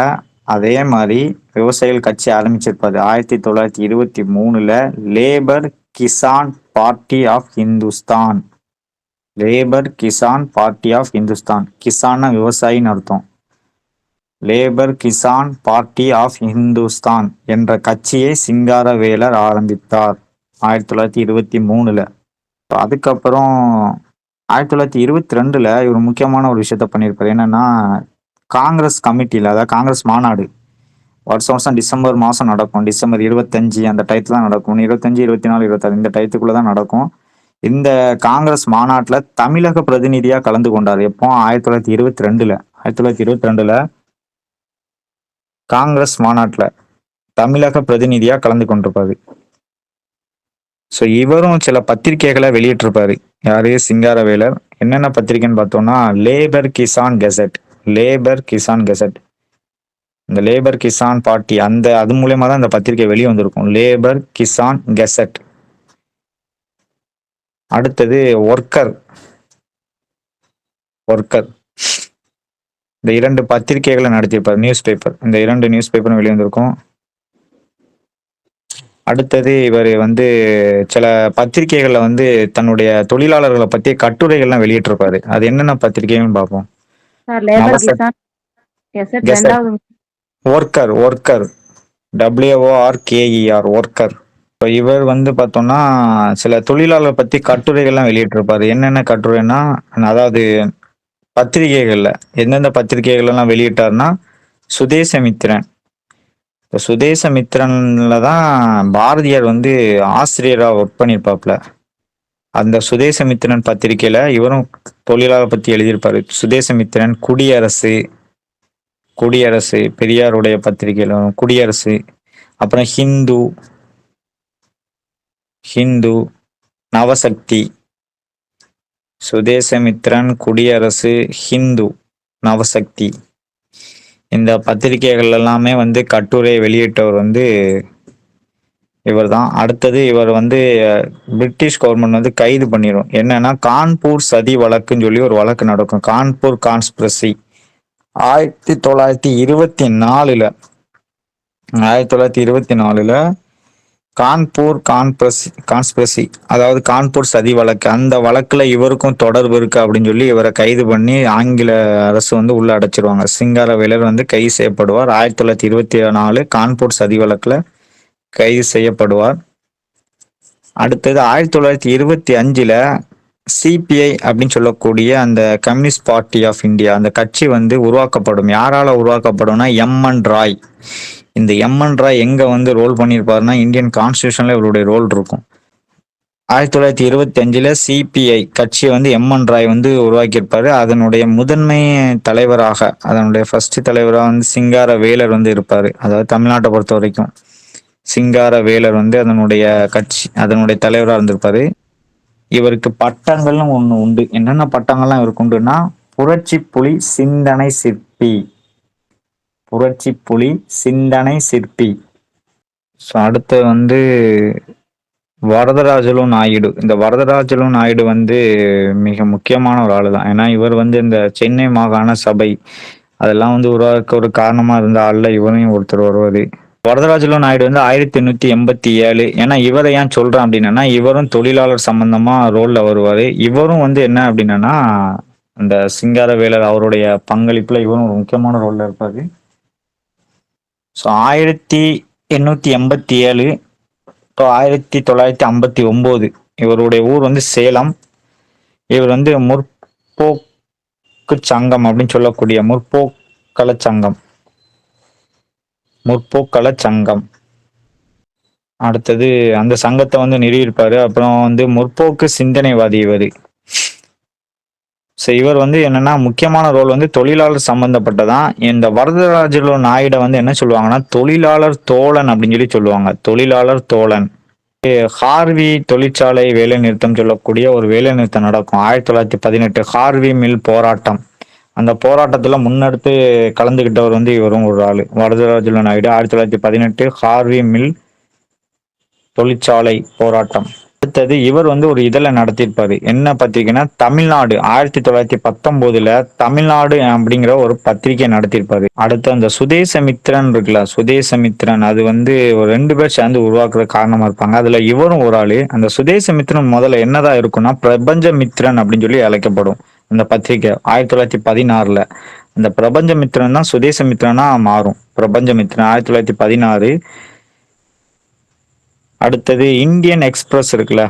அதே மாதிரி விவசாயிகள் கட்சி ஆரம்பிச்சிருப்பாரு. 1923 labour Kisan party of Hindustan. Labour Kisan party of Hindustan. கிசான்னா விவசாயின்னு அர்த்தம். Labour Kisan party of Hindustan என்ற கட்சியை சிங்காரவேலர் ஆரம்பித்தார் 1923. அதுக்கப்புறம் 1922 இவர் முக்கியமான ஒரு விஷயத்த பண்ணியிருப்பாரு. என்னன்னா காங்கிரஸ் கமிட்டியில், அதாவது காங்கிரஸ் மாநாடு வருஷம் டிசம்பர் மாதம் நடக்கும். டிசம்பர் 25 அந்த டயத்துல தான் நடக்கும். 25, 24, 26 இந்த டயத்துக்குள்ள தான் நடக்கும். இந்த காங்கிரஸ் மாநாட்டில் தமிழக பிரதிநிதியா கலந்து கொண்டார். எப்போ? 1922. 1922 காங்கிரஸ் மாநாட்டில் தமிழக பிரதிநிதியா கலந்து கொண்டிருப்பாரு. ஸோ இவரும் சில பத்திரிகைகளை வெளியிட்டிருப்பாரு. யாரு? சிங்காரவேலர். என்னென்ன பத்திரிகைன்னு பார்த்தோம்னா labour Kisan gazette. Labour Kisan gazette, இந்த லேபர் கிசான் பார்ட்டி அது மூலயமா தான் இந்த பத்திரிகை வெளியே வந்திருக்கும். Labour Kisan gazette. அடுத்தது ஒர்க்கர். இந்த 2 பத்திரிகைகளை நடத்தியிருப்பார். News paper. இந்த 2 நியூஸ் பேப்பரும் வெளியே வந்திருக்கும். அடுத்தது இவர் வந்து சில பத்திரிகைகள்ல வந்து தன்னுடைய தொழிலாளர்களை பத்தி கட்டுரைகள்லாம் வெளியிட்டிருப்பாரு. அது என்னென்ன பத்திரிகைன்னு பார்ப்போம். Worker WORKER worker. இப்போ இவர் வந்து பார்த்தோம்னா சில தொழிலாளர் பத்தி கட்டுரைகள்லாம் வெளியிட்டிருப்பாரு. என்னென்ன கட்டுரைன்னா, அதாவது பத்திரிகைகள்ல எந்தெந்த பத்திரிகைகள் எல்லாம் வெளியிட்டாருன்னா, சுதேசமித்திரன். இப்போ சுதேசமித்திரன்ல தான் பாரதியார் வந்து ஆசிரியரா ஒர்க் பண்ணியிருப்பாப்ல. அந்த சுதேசமித்திரன் பத்திரிகையில இவரும் தொழிலாளர் பத்தி எழுதியிருப்பாரு. சுதேசமித்திரன், குடியரசு, குடியரசு பெரியாருடைய பத்திரிகையில குடியரசு, அப்புறம் ஹிந்து, ஹிந்து, நவசக்தி, சுதேசமித்திரன், குடியரசு, ஹிந்து, நவசக்தி, இந்த பத்திரிகைகள் எல்லாமே வந்து கட்டுரை வெளியிட்டவர் வந்து இவர்தான். அடுத்தது இவர் வந்து பிரிட்டிஷ் கவர்மெண்ட் வந்து கைது பண்ணிடும். என்னன்னா கான்பூர் சதி வழக்குன்னு சொல்லி ஒரு வழக்கு நடக்கும். கான்பூர் கான்ஸ்பிரசி 1924 1924 கான்பூர் கான்ஸ்பிரசி, அதாவது கான்பூர் சதி வழக்கு, அந்த வழக்குல இவருக்கும் தொடர்பு இருக்கு அப்படின்னு சொல்லி இவரை கைது பண்ணி ஆங்கில அரசு வந்து உள்ள அடைச்சிருவாங்க. சிங்காரவேலர் வந்து கைது செய்யப்படுவார். 1924 கான்பூர் சதி வழக்குல கைது செய்யப்படுவார். அடுத்தது 1925 சிபிஐ அப்படின்னு சொல்லக்கூடிய அந்த கம்யூனிஸ்ட் பார்ட்டி ஆஃப் இந்தியா, அந்த கட்சி வந்து உருவாக்கப்படும். யாரால உருவாக்கப்படும்னா எம்என் ராய். இந்த எம்என் ராய் எங்க வந்து ரோல் பண்ணியிருப்பாருன்னா, இந்தியன் கான்ஸ்டியூஷன்ல இவருடைய ரோல் இருக்கும். 1925 சிபிஐ கட்சியை வந்து எம்என் ராய் வந்து உருவாக்கியிருப்பாரு. அதனுடைய முதன்மை தலைவராக, அதனுடைய ஃபர்ஸ்ட் தலைவராக வந்து சிங்காரவேலர் வந்து இருப்பாரு. அதாவது தமிழ்நாட்டை பொறுத்த வரைக்கும் சிங்காரவேலர் வந்து அதனுடைய தலைவராக இருந்திருப்பாரு. இவருக்கு பட்டங்கள்னு ஒண்ணு உண்டு. என்னென்ன பட்டங்கள்லாம் இவருக்கு உண்டுன்னா, புரட்சி புலி சிந்தனை சிற்பி, புரட்சி புலி சிந்தனை சிற்பி. ஸோ அடுத்து வந்து வரதராஜலு நாயுடு. இந்த வரதராஜலு நாயுடு வந்து மிக முக்கியமான ஒரு ஆளு தான். ஏன்னா இவர் வந்து இந்த சென்னை மாகாண சபை அதெல்லாம் வந்து உருவாக்க ஒரு காரணமா இருந்த ஆள்ல இவரையும் ஒருத்தர் வருவாரு. வரதராஜலு நாயுடு வந்து 1887. ஏன்னா இவரை ஏன் சொல்றேன் அப்படின்னா, இவரும் தொழிலாளர் சம்பந்தமா ரோல்ல வருவாரு. இவரும் வந்து என்ன அப்படின்னா, அந்த சிங்காரவேலர் அவருடைய பங்களிப்புல இவரும் ஒரு முக்கியமான ரோல்ல இருப்பாரு. ஸோ 1887 to 1959 இவருடைய ஊர் வந்து சேலம். இவர் வந்து முற்போக்கு சங்கம் அப்படின்னு சொல்லக்கூடிய முற்போக்கள சங்கம். அடுத்தது அந்த சங்கத்தை வந்து நிறுவியிருப்பாரு. அப்புறம் வந்து முற்போக்கு சிந்தனைவாதி இவர். ஸோ இவர் வந்து என்னன்னா முக்கியமான ரோல் வந்து தொழிலாளர் சம்பந்தப்பட்டதான். இந்த வரதராஜலு நாயுடை வந்து என்ன சொல்லுவாங்கன்னா, தொழிலாளர் தோழன் அப்படின்னு சொல்லி சொல்லுவாங்க. தொழிலாளர் தோழன். ஹார்வி தொழிற்சாலை வேலை நிறுத்தம் சொல்லக்கூடிய ஒரு வேலை நிறுத்தம் நடக்கும் 1918, ஹார்வி மில் போராட்டம். அந்த போராட்டத்துல முன்னெடுத்து கலந்துகிட்டவர் வந்து இவரும் ஒரு ஆளு, வரதராஜலு நாயுடு. 1918 ஹார்வி மில் தொழிற்சாலை போராட்டம். அடுத்தது இவர் வந்து ஒரு இதழை நடத்தியிருப்பாரு. என்ன பத்திரிகைன்னா தமிழ்நாடு. 1919 தமிழ்நாடு அப்படிங்கிற ஒரு பத்திரிகை நடத்தியிருப்பாரு. அடுத்து அந்த சுதேசமித்திரன் இருக்குல்ல, சுதேசமித்திரன் அது வந்து ஒரு 2 பேர் சேர்ந்து உருவாக்குற காரணமா இருப்பாங்க. அதுல இவரும் ஒரு ஆளு. அந்த சுதேசமித்திரன் முதல்ல என்னதான் இருக்கும்னா, பிரபஞ்சமித்திரன் அப்படின்னு சொல்லி அழைக்கப்படும் அந்த பத்திரிகை. 1916 அந்த பிரபஞ்சமித்திரன் தான் சுதேசமித்திரனா மாறும். பிரபஞ்சமித்திரன் 1916. அடுத்தது இந்தியன் எக்ஸ்பிரஸ் இருக்குல்ல,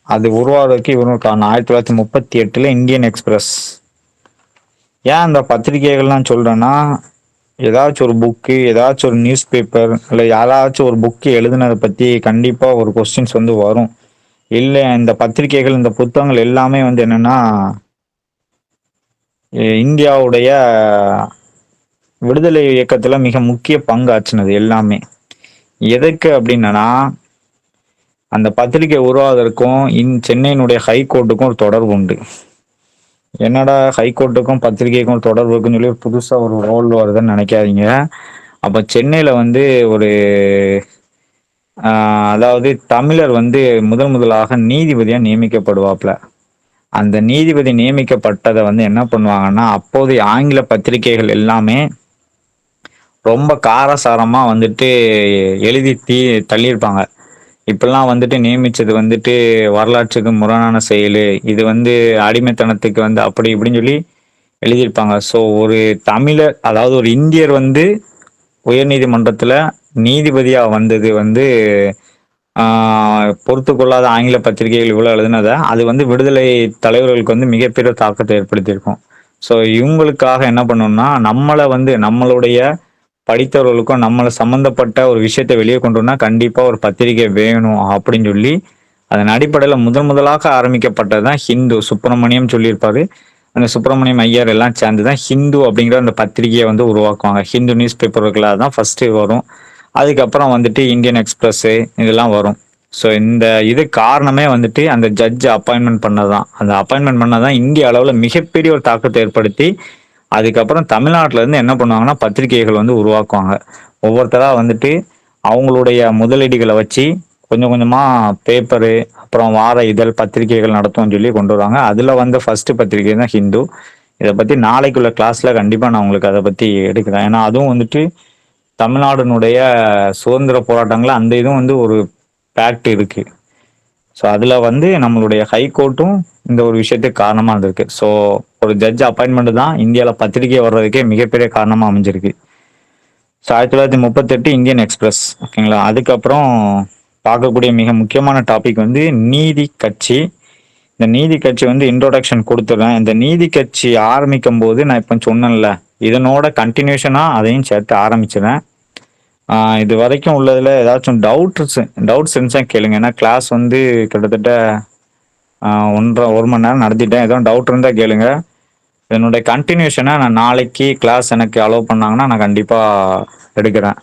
அது உருவாவதற்கு இவரும் காரணம். 1938 இந்தியன் எக்ஸ்பிரஸ். ஏன் அந்த பத்திரிகைகள்லாம் சொல்றேன்னா, ஏதாச்சும் ஒரு புக்கு, ஏதாச்சும் ஒரு நியூஸ் பேப்பர், இல்லை யாராச்சும் ஒரு புக்கு எழுதுனதை பத்தி கண்டிப்பா ஒரு கொஸ்டின்ஸ் வந்து வரும். இல்லை இந்த பத்திரிகைகள், இந்த புத்தகங்கள் எல்லாமே வந்து என்னன்னா, இந்தியாவுடைய விடுதலை இயக்கத்துல மிக முக்கிய பங்கு ஆச்சுனது எல்லாமே. எதுக்கு அப்படின்னா, அந்த பத்திரிகை உருவாவதற்கும் சென்னையினுடைய ஹைகோர்ட்டுக்கும் ஒரு தொடர்பு உண்டு. என்னடா ஹைகோர்ட்டுக்கும் பத்திரிகைக்கும் ஒரு தொடர்பு இருக்குன்னு சொல்லி புதுசா ஒரு ரோல் வருதுன்னு நினைக்காதீங்க. அப்ப சென்னையில வந்து ஒரு அதாவது தமிழர் வந்து முதலாக நீதிபதியா நியமிக்கப்படுவாப்ல. அந்த நீதிபதி நியமிக்கப்பட்டதை வந்து என்ன பண்ணுவாங்கன்னா, அப்போதைய ஆங்கில பத்திரிகைகள் எல்லாமே ரொம்ப காரசாரமா வந்துட்டு எழுதி தள்ளியிருப்பாங்க. இப்பெல்லாம் வந்துட்டு நியமிச்சது வந்துட்டு வரலாற்றுக்கு முரணான செயல், இது வந்து அடிமைத்தனத்துக்கு வந்து அப்படி இப்படின்னு சொல்லி எழுதியிருப்பாங்க. ஸோ ஒரு தமிழர், அதாவது ஒரு இந்தியர் வந்து உயர்நீதிமன்றத்துல நீதிபதியா வந்தது வந்து பொறுத்து கொள்ளாத ஆங்கில பத்திரிகைகள் இவ்வளோ எழுதுனதை அது வந்து விடுதலை தலைவர்களுக்கு வந்து மிகப்பெரிய தாக்கத்தை ஏற்படுத்தியிருக்கும். ஸோ இவங்களுக்காக என்ன பண்ணணும்னா நம்மளை வந்து நம்மளுடைய படித்தவர்களுக்கும் நம்மளை சம்மந்தப்பட்ட ஒரு விஷயத்தை வெளியே கொண்டு வரணும்னா கண்டிப்பாக ஒரு பத்திரிகை வேணும் அப்படின்னு சொல்லி அதன் அடிப்படையில் முதலாக ஆரம்பிக்கப்பட்டது தான் ஹிந்து. சுப்பிரமணியம் சொல்லியிருப்பாரு. அந்த சுப்பிரமணியம் ஐயர் எல்லாம் சேர்ந்து தான் ஹிந்து அப்படிங்கிற அந்த பத்திரிகையை வந்து உருவாக்குவாங்க. ஹிந்து நியூஸ் பேப்பர்கள் தான் ஃபர்ஸ்ட் வரும். அதுக்கப்புறம் வந்துட்டு இந்தியன் எக்ஸ்பிரஸ்ஸு இதெல்லாம் வரும். ஸோ இந்த இது காரணமே வந்துட்டு அந்த ஜட்ஜ் அப்பாயின்மெண்ட் பண்ணதான். அந்த அப்பாயின்மெண்ட் பண்ணதான் இந்திய அளவில் மிகப்பெரிய ஒரு தாக்கத்தை ஏற்படுத்தி அதுக்கப்புறம் தமிழ்நாட்டில இருந்து என்ன பண்ணுவாங்கன்னா பத்திரிகைகள் வந்து உருவாக்குவாங்க. ஒவ்வொருத்தராக வந்துட்டு அவங்களுடைய முதலீடுகளை வச்சு கொஞ்சம் கொஞ்சமாக பேப்பரு அப்புறம் வார இதழ் பத்திரிகைகள் நடத்தும்னு சொல்லி கொண்டு வருவாங்க. அதில் வந்த ஃபர்ஸ்ட் பத்திரிகை தான் ஹிந்து. இதை பற்றி நாளைக்குள்ள கிளாஸில் கண்டிப்பாக நான் உங்களுக்கு அதை பற்றி எடுக்கிறேன். ஏன்னா அதுவும் வந்துட்டு தமிழ்நாடுனுடைய சுதந்திர போராட்டங்களில் அந்த இதுவும் வந்து ஒரு பேக்ட் இருக்கு. ஸோ அதில் வந்து நம்மளுடைய ஹைகோர்ட்டும் இந்த ஒரு விஷயத்துக்கு காரணமாக இருந்திருக்கு. ஸோ ஒரு ஜட்ஜ் அப்பாயின்மெண்ட் தான் இந்தியாவில் பத்திரிகை வர்றதுக்கே மிகப்பெரிய காரணமாக அமைஞ்சிருக்கு. So 1938 Indian express. ஓகேங்களா. அதுக்கப்புறம் பார்க்கக்கூடிய மிக முக்கியமான டாபிக் வந்து நீதி கட்சி. இந்த நீதி கட்சி வந்து இன்ட்ரோடக்ஷன் கொடுத்துட்றேன். இந்த நீதி கட்சி ஆரம்பிக்கும் போது நான் இப்போ சொன்னேன்ல இதனோட கண்டினியூஷனாக அதையும் சேர்த்து ஆரம்பிச்சிடறேன். இது வரைக்கும் உள்ளதில் ஏதாச்சும் டவுட்ஸ் இருந்துச்சா கேளுங்க. ஏன்னா கிளாஸ் வந்து கிட்டத்தட்ட 1 மணி நேரம் நடத்திட்டேன். எதுவும் டவுட் இருந்தால் கேளுங்க. என்னுடைய கண்டினியூஷனை நான் நாளைக்கு கிளாஸ் எனக்கு அலோவ் பண்ணாங்கன்னா நான் கண்டிப்பாக எடுக்கிறேன்.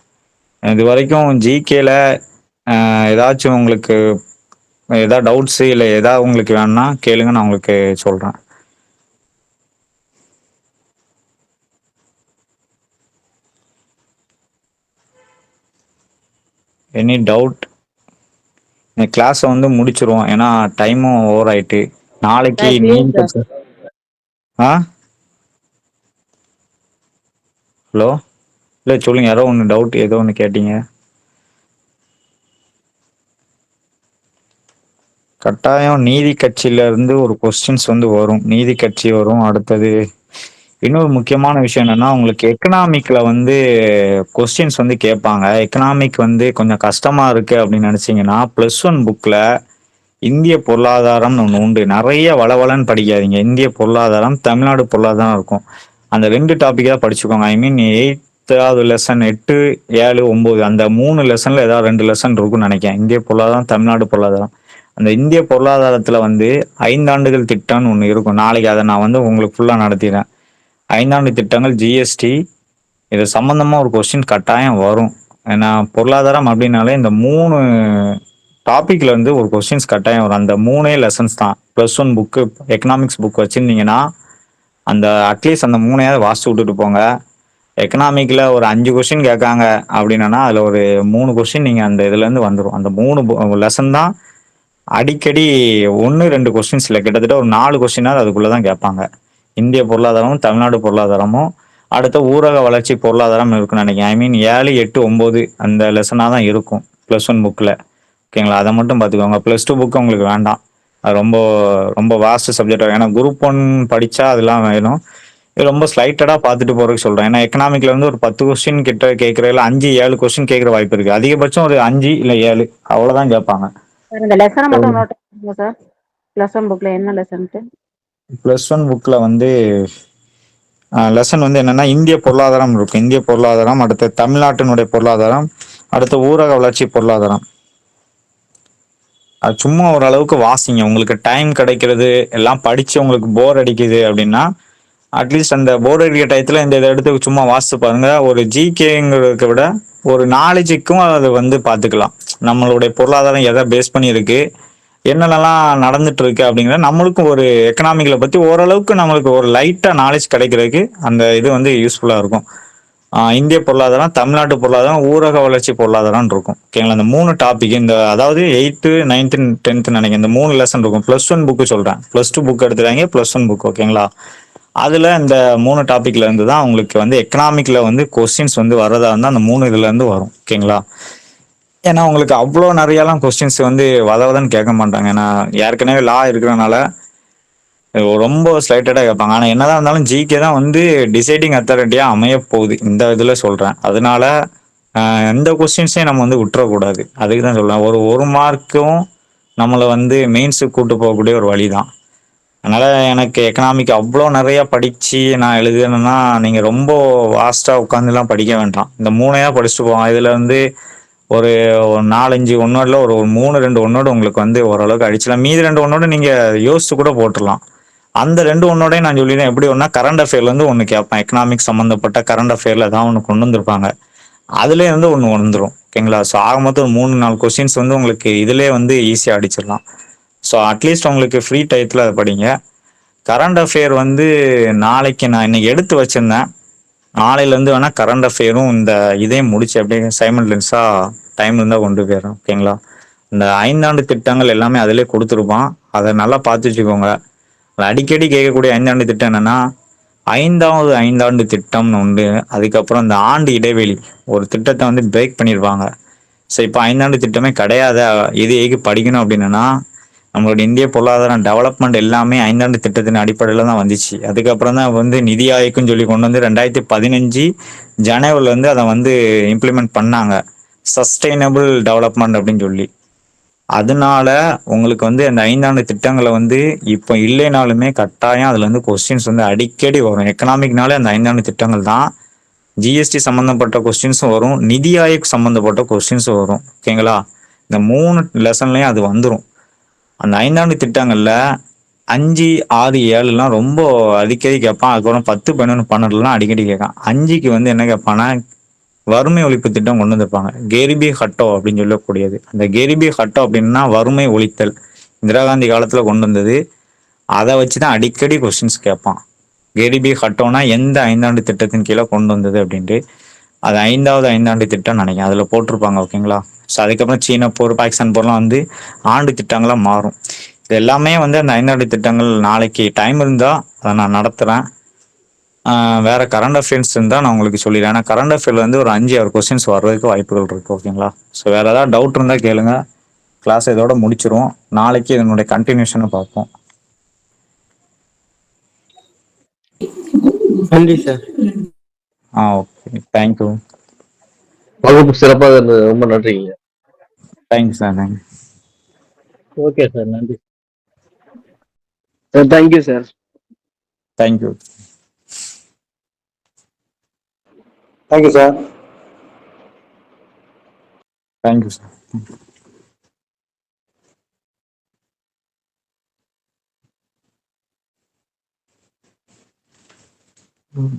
இது வரைக்கும் ஜிகேல ஏதாச்சும் உங்களுக்கு ஏதாவது டவுட்ஸு இல்லை ஏதாவது உங்களுக்கு வேணும்னா கேளுங்க, நான் உங்களுக்கு சொல்கிறேன். Any doubt? இந்த கிளாஸை வந்து முடிச்சிருவோம். ஏன்னா டைமும் ஓவர் ஆயிட்டு. நாளைக்கு ஹலோ இல்லை சொல்லுங்க. யாரோ ஒன்று டவுட் ஏதோ ஒன்று கேட்டீங்க. கட்டாயம் நீதி கட்சியில இருந்து ஒரு கொஸ்டின்ஸ் வந்து வரும். நீதி கட்சி வரும். அடுத்தது இன்னொரு முக்கியமான விஷயம் என்னன்னா உங்களுக்கு எக்கனாமிக்ல வந்து கொஸ்டின்ஸ் வந்து கேட்பாங்க. எக்கனாமிக் வந்து கொஞ்சம் கஷ்டமா இருக்கு அப்படின்னு நினைச்சீங்கன்னா +1 புக்ல இந்திய பொருளாதாரம்னு ஒன்று உண்டு. நிறைய வளவலன்னு படிக்காதீங்க. இந்திய பொருளாதாரம், தமிழ்நாடு பொருளாதாரம் இருக்கும். அந்த 2 டாபிக் தான் படிச்சுக்கோங்க. ஐ மீன் 8வது லெசன் 8, 7, 9 அந்த 3 லெசன்ல ஏதாவது 2 லெசன் இருக்கும்னு நினைக்கிறேன். இந்திய பொருளாதாரம், தமிழ்நாடு பொருளாதாரம். அந்த இந்திய பொருளாதாரத்துல வந்து 5 ஆண்டுகள் திட்டம்னு ஒன்று இருக்கும். நாளைக்கு அதை நான் வந்து உங்களுக்கு ஃபுல்லா நடத்திடுறேன். 5 ஆண்டு திட்டங்கள், ஜிஎஸ்டி, இது சம்பந்தமா ஒரு கொஸ்டின் கட்டாயம் வரும். ஏன்னா பொருளாதாரம் அப்படின்னாலே இந்த 3 டாபிக்ல இருந்து ஒரு கொஸ்டின்ஸ் கட்டாயம் வரும். அந்த 3 லெசன்ஸ் தான். +1 புக்கு எக்கனாமிக்ஸ் புக் வச்சிருந்தீங்கன்னா அந்த அட்லீஸ்ட் அந்த 3 வாசிச்சு விட்டுட்டு போங்க. எக்கனாமிக்ல ஒரு 5 கொஸ்டின் கேட்காங்க அப்படின்னா அதுல ஒரு 3 கொஸ்டின் நீங்க அந்த இதுல இருந்து வந்துடும். அந்த 3 லெசன் தான் அடிக்கடி 1-2 கொஸ்டின்ஸ் இல்லை, கிட்டத்தட்ட ஒரு 4 கொஸ்டினாவது அதுக்குள்ளதான் கேட்பாங்க. இந்திய பொருளாதாரமும் தமிழ்நாடு பொருளாதாரமும் அடுத்த ஊரக வளர்ச்சி பொருளாதாரம் இருக்குன்னு நினைக்கிறேன். ஐ மீன் 7, 8, 9 அந்த லெசனாக தான் இருக்கும் +1 புக்கில். ஓகேங்களா. அதை மட்டும் பார்த்துக்கோங்க. +2 புக்கு உங்களுக்கு வேண்டாம். அது ரொம்ப ரொம்ப வாஸ்ட் சப்ஜெக்ட். ஏன்னா குரூப் 1 படித்தா அதெல்லாம் வேணும். இது ரொம்ப ஸ்லைட்டடாக பார்த்துட்டு போகிறதுக்கு சொல்கிறேன். ஏன்னா எக்கனாமிக்ல வந்து ஒரு 10 கொஸ்டின் கிட்ட கேட்குறதுல 5, 7 கொஸ்டின் கேட்குற வாய்ப்பு இருக்குது. அதிகபட்சம் ஒரு 5 இல்லை 7 அவ்வளோதான் கேட்பாங்க. இந்த லெசனை மட்டும் நோட் பண்ணுங்க சார். +1 புக்ல என்ன லெசன்ட்டு? +1 புக்ல வந்து லெசன் வந்து என்னன்னா இந்திய பொருளாதாரம் இருக்கும். இந்திய பொருளாதாரம், அடுத்து தமிழ்நாட்டினுடைய பொருளாதாரம், அடுத்து ஊரக வளர்ச்சி பொருளாதாரம். அது சும்மா ஓரளவுக்கு வாசிங்க. உங்களுக்கு டைம் கிடைக்கிறது எல்லாம் படிச்சு உங்களுக்கு போர் அடிக்குது அப்படின்னா அட்லீஸ்ட் அந்த போர் அடிக்கிற டயத்துல இந்த இதை எடுத்து சும்மா வாசித்து பாருங்க. ஒரு ஜிகேங்கிறத விட ஒரு நாலேஜுக்கும் அதை வந்து பார்த்துக்கலாம். நம்மளுடைய பொருளாதாரம் எதை பேஸ் பண்ணி இருக்கு, என்னென்னலாம் நடந்துட்டு இருக்கு அப்படிங்கிறத நம்மளுக்கும் ஒரு எக்கனாமிக்ல பத்தி ஓரளவுக்கு நம்மளுக்கு ஒரு லைட்டா நாலேஜ் கிடைக்கிறதுக்கு அந்த இது வந்து யூஸ்ஃபுல்லா இருக்கும். இந்திய பொருளாதாரம், தமிழ்நாட்டு பொருளாதாரம், ஊரக வளர்ச்சி பொருளாதாரம் இருக்கும். ஓகேங்களா. இந்த 3 டாபிக் இந்த அதாவது 8th, 9th, 10th நினைக்கிறேன். இந்த 3 லெசன் இருக்கும். +1 புக்கு சொல்றேன். +2 புக் எடுத்துறாங்க, +1 புக். ஓகேங்களா. அதுல இந்த 3 டாபிக்ல இருந்து தான் உங்களுக்கு வந்து எக்கனாமிக்ல வந்து கொஸ்டின்ஸ் வந்து வரதா இருந்தா அந்த 3 இதுல இருந்து வரும். ஓகேங்களா. ஏன்னா உங்களுக்கு அவ்வளோ நிறையலாம் கொஸ்டின்ஸ் வந்து வதவதன்னு கேட்க மாட்டாங்க. ஏன்னா ஏற்கனவே லா இருக்கிறனால ரொம்ப ஸ்லைட்டடாக கேட்பாங்க. ஆனால் என்னதான் இருந்தாலும் ஜிகே தான் வந்து டிசைடிங் அத்தாரிட்டியாக அமைய போகுது இந்த இதில் சொல்கிறேன். அதனால இந்த கொஸ்டின்ஸே நம்ம வந்து விட்டுறக்கூடாது. அதுக்கு தான் சொல்றேன். ஒரு ஒரு மார்க்கும் நம்மளை வந்து மெயின்ஸுக்கு கூட்டு போகக்கூடிய ஒரு வழி தான். அதனால எனக்கு எக்கனாமிக் அவ்வளோ நிறைய படிச்சு நான் எழுதுனேன்னா நீங்க ரொம்ப வாஸ்டா உட்காந்துலாம் படிக்க வேண்டாம். இந்த மூணையா படிச்சுட்டு போவோம். இதுல வந்து ஒரு ஒரு 4, 5 ஒன்னோட ஒரு 3, 2 ஒன்னோட உங்களுக்கு வந்து ஓரளவுக்கு அடிச்சலாம். மீதி 2 ஒன்னோட நீங்க யோசிச்சு கூட போட்டுடலாம். அந்த 2 ஒன்னோடய நான் சொல்லிடுறேன். எப்படி ஒன்னா கரண்ட் அஃபேர்ல இருந்து ஒன்று கேட்பேன். எக்கனாமிக்ஸ் சம்மந்தப்பட்ட கரண்ட் அஃபேர்ல ஏதாவது ஒன்று கொண்டு வந்திருப்பாங்க. அதுல இருந்து ஒன்று வந்துடும். ஓகேங்களா? ஸோ ஆக மொத்தம் ஒரு 3, 4 கொஸ்டின்ஸ் வந்து உங்களுக்கு இதுலேயே வந்து ஈஸியாக அடிச்சிடலாம். ஸோ அட்லீஸ்ட் உங்களுக்கு ஃப்ரீ டயத்தில் அதை படிங்க. கரண்ட் அஃபேர் வந்து நாளைக்கு நான் இன்னைக்கு எடுத்து வச்சிருந்தேன். நாளையிலேருந்து வேணால் கரண்ட் அஃபேரும் இந்த இதையும் முடிச்சு அப்படியே சைமல்டேனியஸாக டைம் இருந்தால் கொண்டு போயிடுறேன். ஓகேங்களா? இந்த 5 ஆண்டு திட்டங்கள் எல்லாமே அதிலே கொடுத்துருப்பான். அதை நல்லா பார்த்து வச்சுக்கோங்க. அடிக்கடி கேட்கக்கூடிய 5 ஆண்டு திட்டம் என்னன்னா, 5வது 5 ஆண்டு திட்டம்னு உண்டு. அதுக்கப்புறம் இந்த ஆண்டு இடைவெளி ஒரு திட்டத்தை வந்து பிரேக் பண்ணியிருப்பாங்க. ஸோ இப்போ 5 ஆண்டு திட்டமே கிடையாது. இது எதுக்கு படிக்கணும் அப்படின்னா, நம்மளோட இந்திய பொருளாதாரம் டெவலப்மெண்ட் எல்லாமே 5 ஆண்டு திட்டத்தின் அடிப்படையில் தான் வந்துச்சு. அதுக்கப்புறம் தான் வந்து நிதி ஆயோக்குன்னு சொல்லி கொண்டு வந்து 2015 ஜனவரில வந்து அதை வந்து இம்ப்ளிமெண்ட் பண்ணாங்க. சஸ்டைனபிள் டெவலப்மெண்ட் அப்படின்னு சொல்லி. அதனால உங்களுக்கு வந்து அந்த 5 ஆண்டு திட்டங்களை வந்து இப்போ இல்லைனாலுமே கட்டாயம் அதுல இருந்து கொஸ்டின்ஸ் வந்து அடிக்கடி வரும். எக்கனாமிக்னாலே அந்த 5 ஆண்டு திட்டங்கள் தான். ஜிஎஸ்டி சம்பந்தப்பட்ட கொஸ்டின்ஸும் வரும், நிதி ஆயோக் சம்பந்தப்பட்ட கொஸ்டின்ஸும் வரும். ஓகேங்களா? இந்த 3 லெசன்லயும் அது வந்துடும். அந்த 5 ஆண்டு திட்டங்கள்ல 5, 6, 7லாம் ரொம்ப அடிக்கடி கேட்பான். அதுக்கப்புறம் 10, 11, 12லாம் அடிக்கடி கேட்கான். 5க்கு வந்து என்ன கேட்பான்னா, வறுமை ஒழிப்பு திட்டம் கொண்டு வந்திருப்பாங்க. கேரிபி ஹட்டோ அப்படின்னு சொல்லக்கூடியது. அந்த கேரிபி ஹட்டோ அப்படின்னா வறுமை ஒழித்தல். இந்திரா காந்தி காலத்துல கொண்டு வந்தது. அதை வச்சுதான் அடிக்கடி கொஸ்டின்ஸ் கேட்பான். கேரிபி ஹட்டோனா எந்த 5 ஆண்டு திட்டத்தின் கீழே கொண்டு வந்தது அப்படின்ட்டு. அது 5வது 5 ஆண்டு திட்டம் நினைக்கிறேன். அதுல போட்டிருப்பாங்க. ஓகேங்களா? ஸோ அதுக்கப்புறம் சீன போர், பாகிஸ்தான் போர்லாம் வந்து ஆண்டு திட்டங்களா மாறும். இது எல்லாமே வந்து அந்த 5 ஆண்டு திட்டங்கள் நாளைக்கு டைம் இருந்தா அதை நான் நடத்துறேன். வேற கரண்ட் அஃபேர்ஸ் இருந்தால் நான் உங்களுக்கு சொல்லிடுறேன். ஏன்னா கரண்ட் அஃபேர்ல வந்து ஒரு 5, 6 கொஸ்டின்ஸ் வர்றதுக்கு வாய்ப்புகள் இருக்கு. ஓகேங்களா? ஸோ வேற ஏதாவது டவுட் இருந்தால் கேளுங்க. கிளாஸ் இதோட முடிச்சிரும். நாளைக்கு இதனுடைய கண்டினியூஷனை பார்ப்போம். நன்றி சார். ஓகே. தேங்க்யூ. வகுப்பு சிறப்பாக இருந்தது. ரொம்ப நன்றிங்க. Thank you sir. Thank you. Okay sir. நன்றி sir. Thank you sir. Thank you. Thank you sir. Thank you sir. ம்.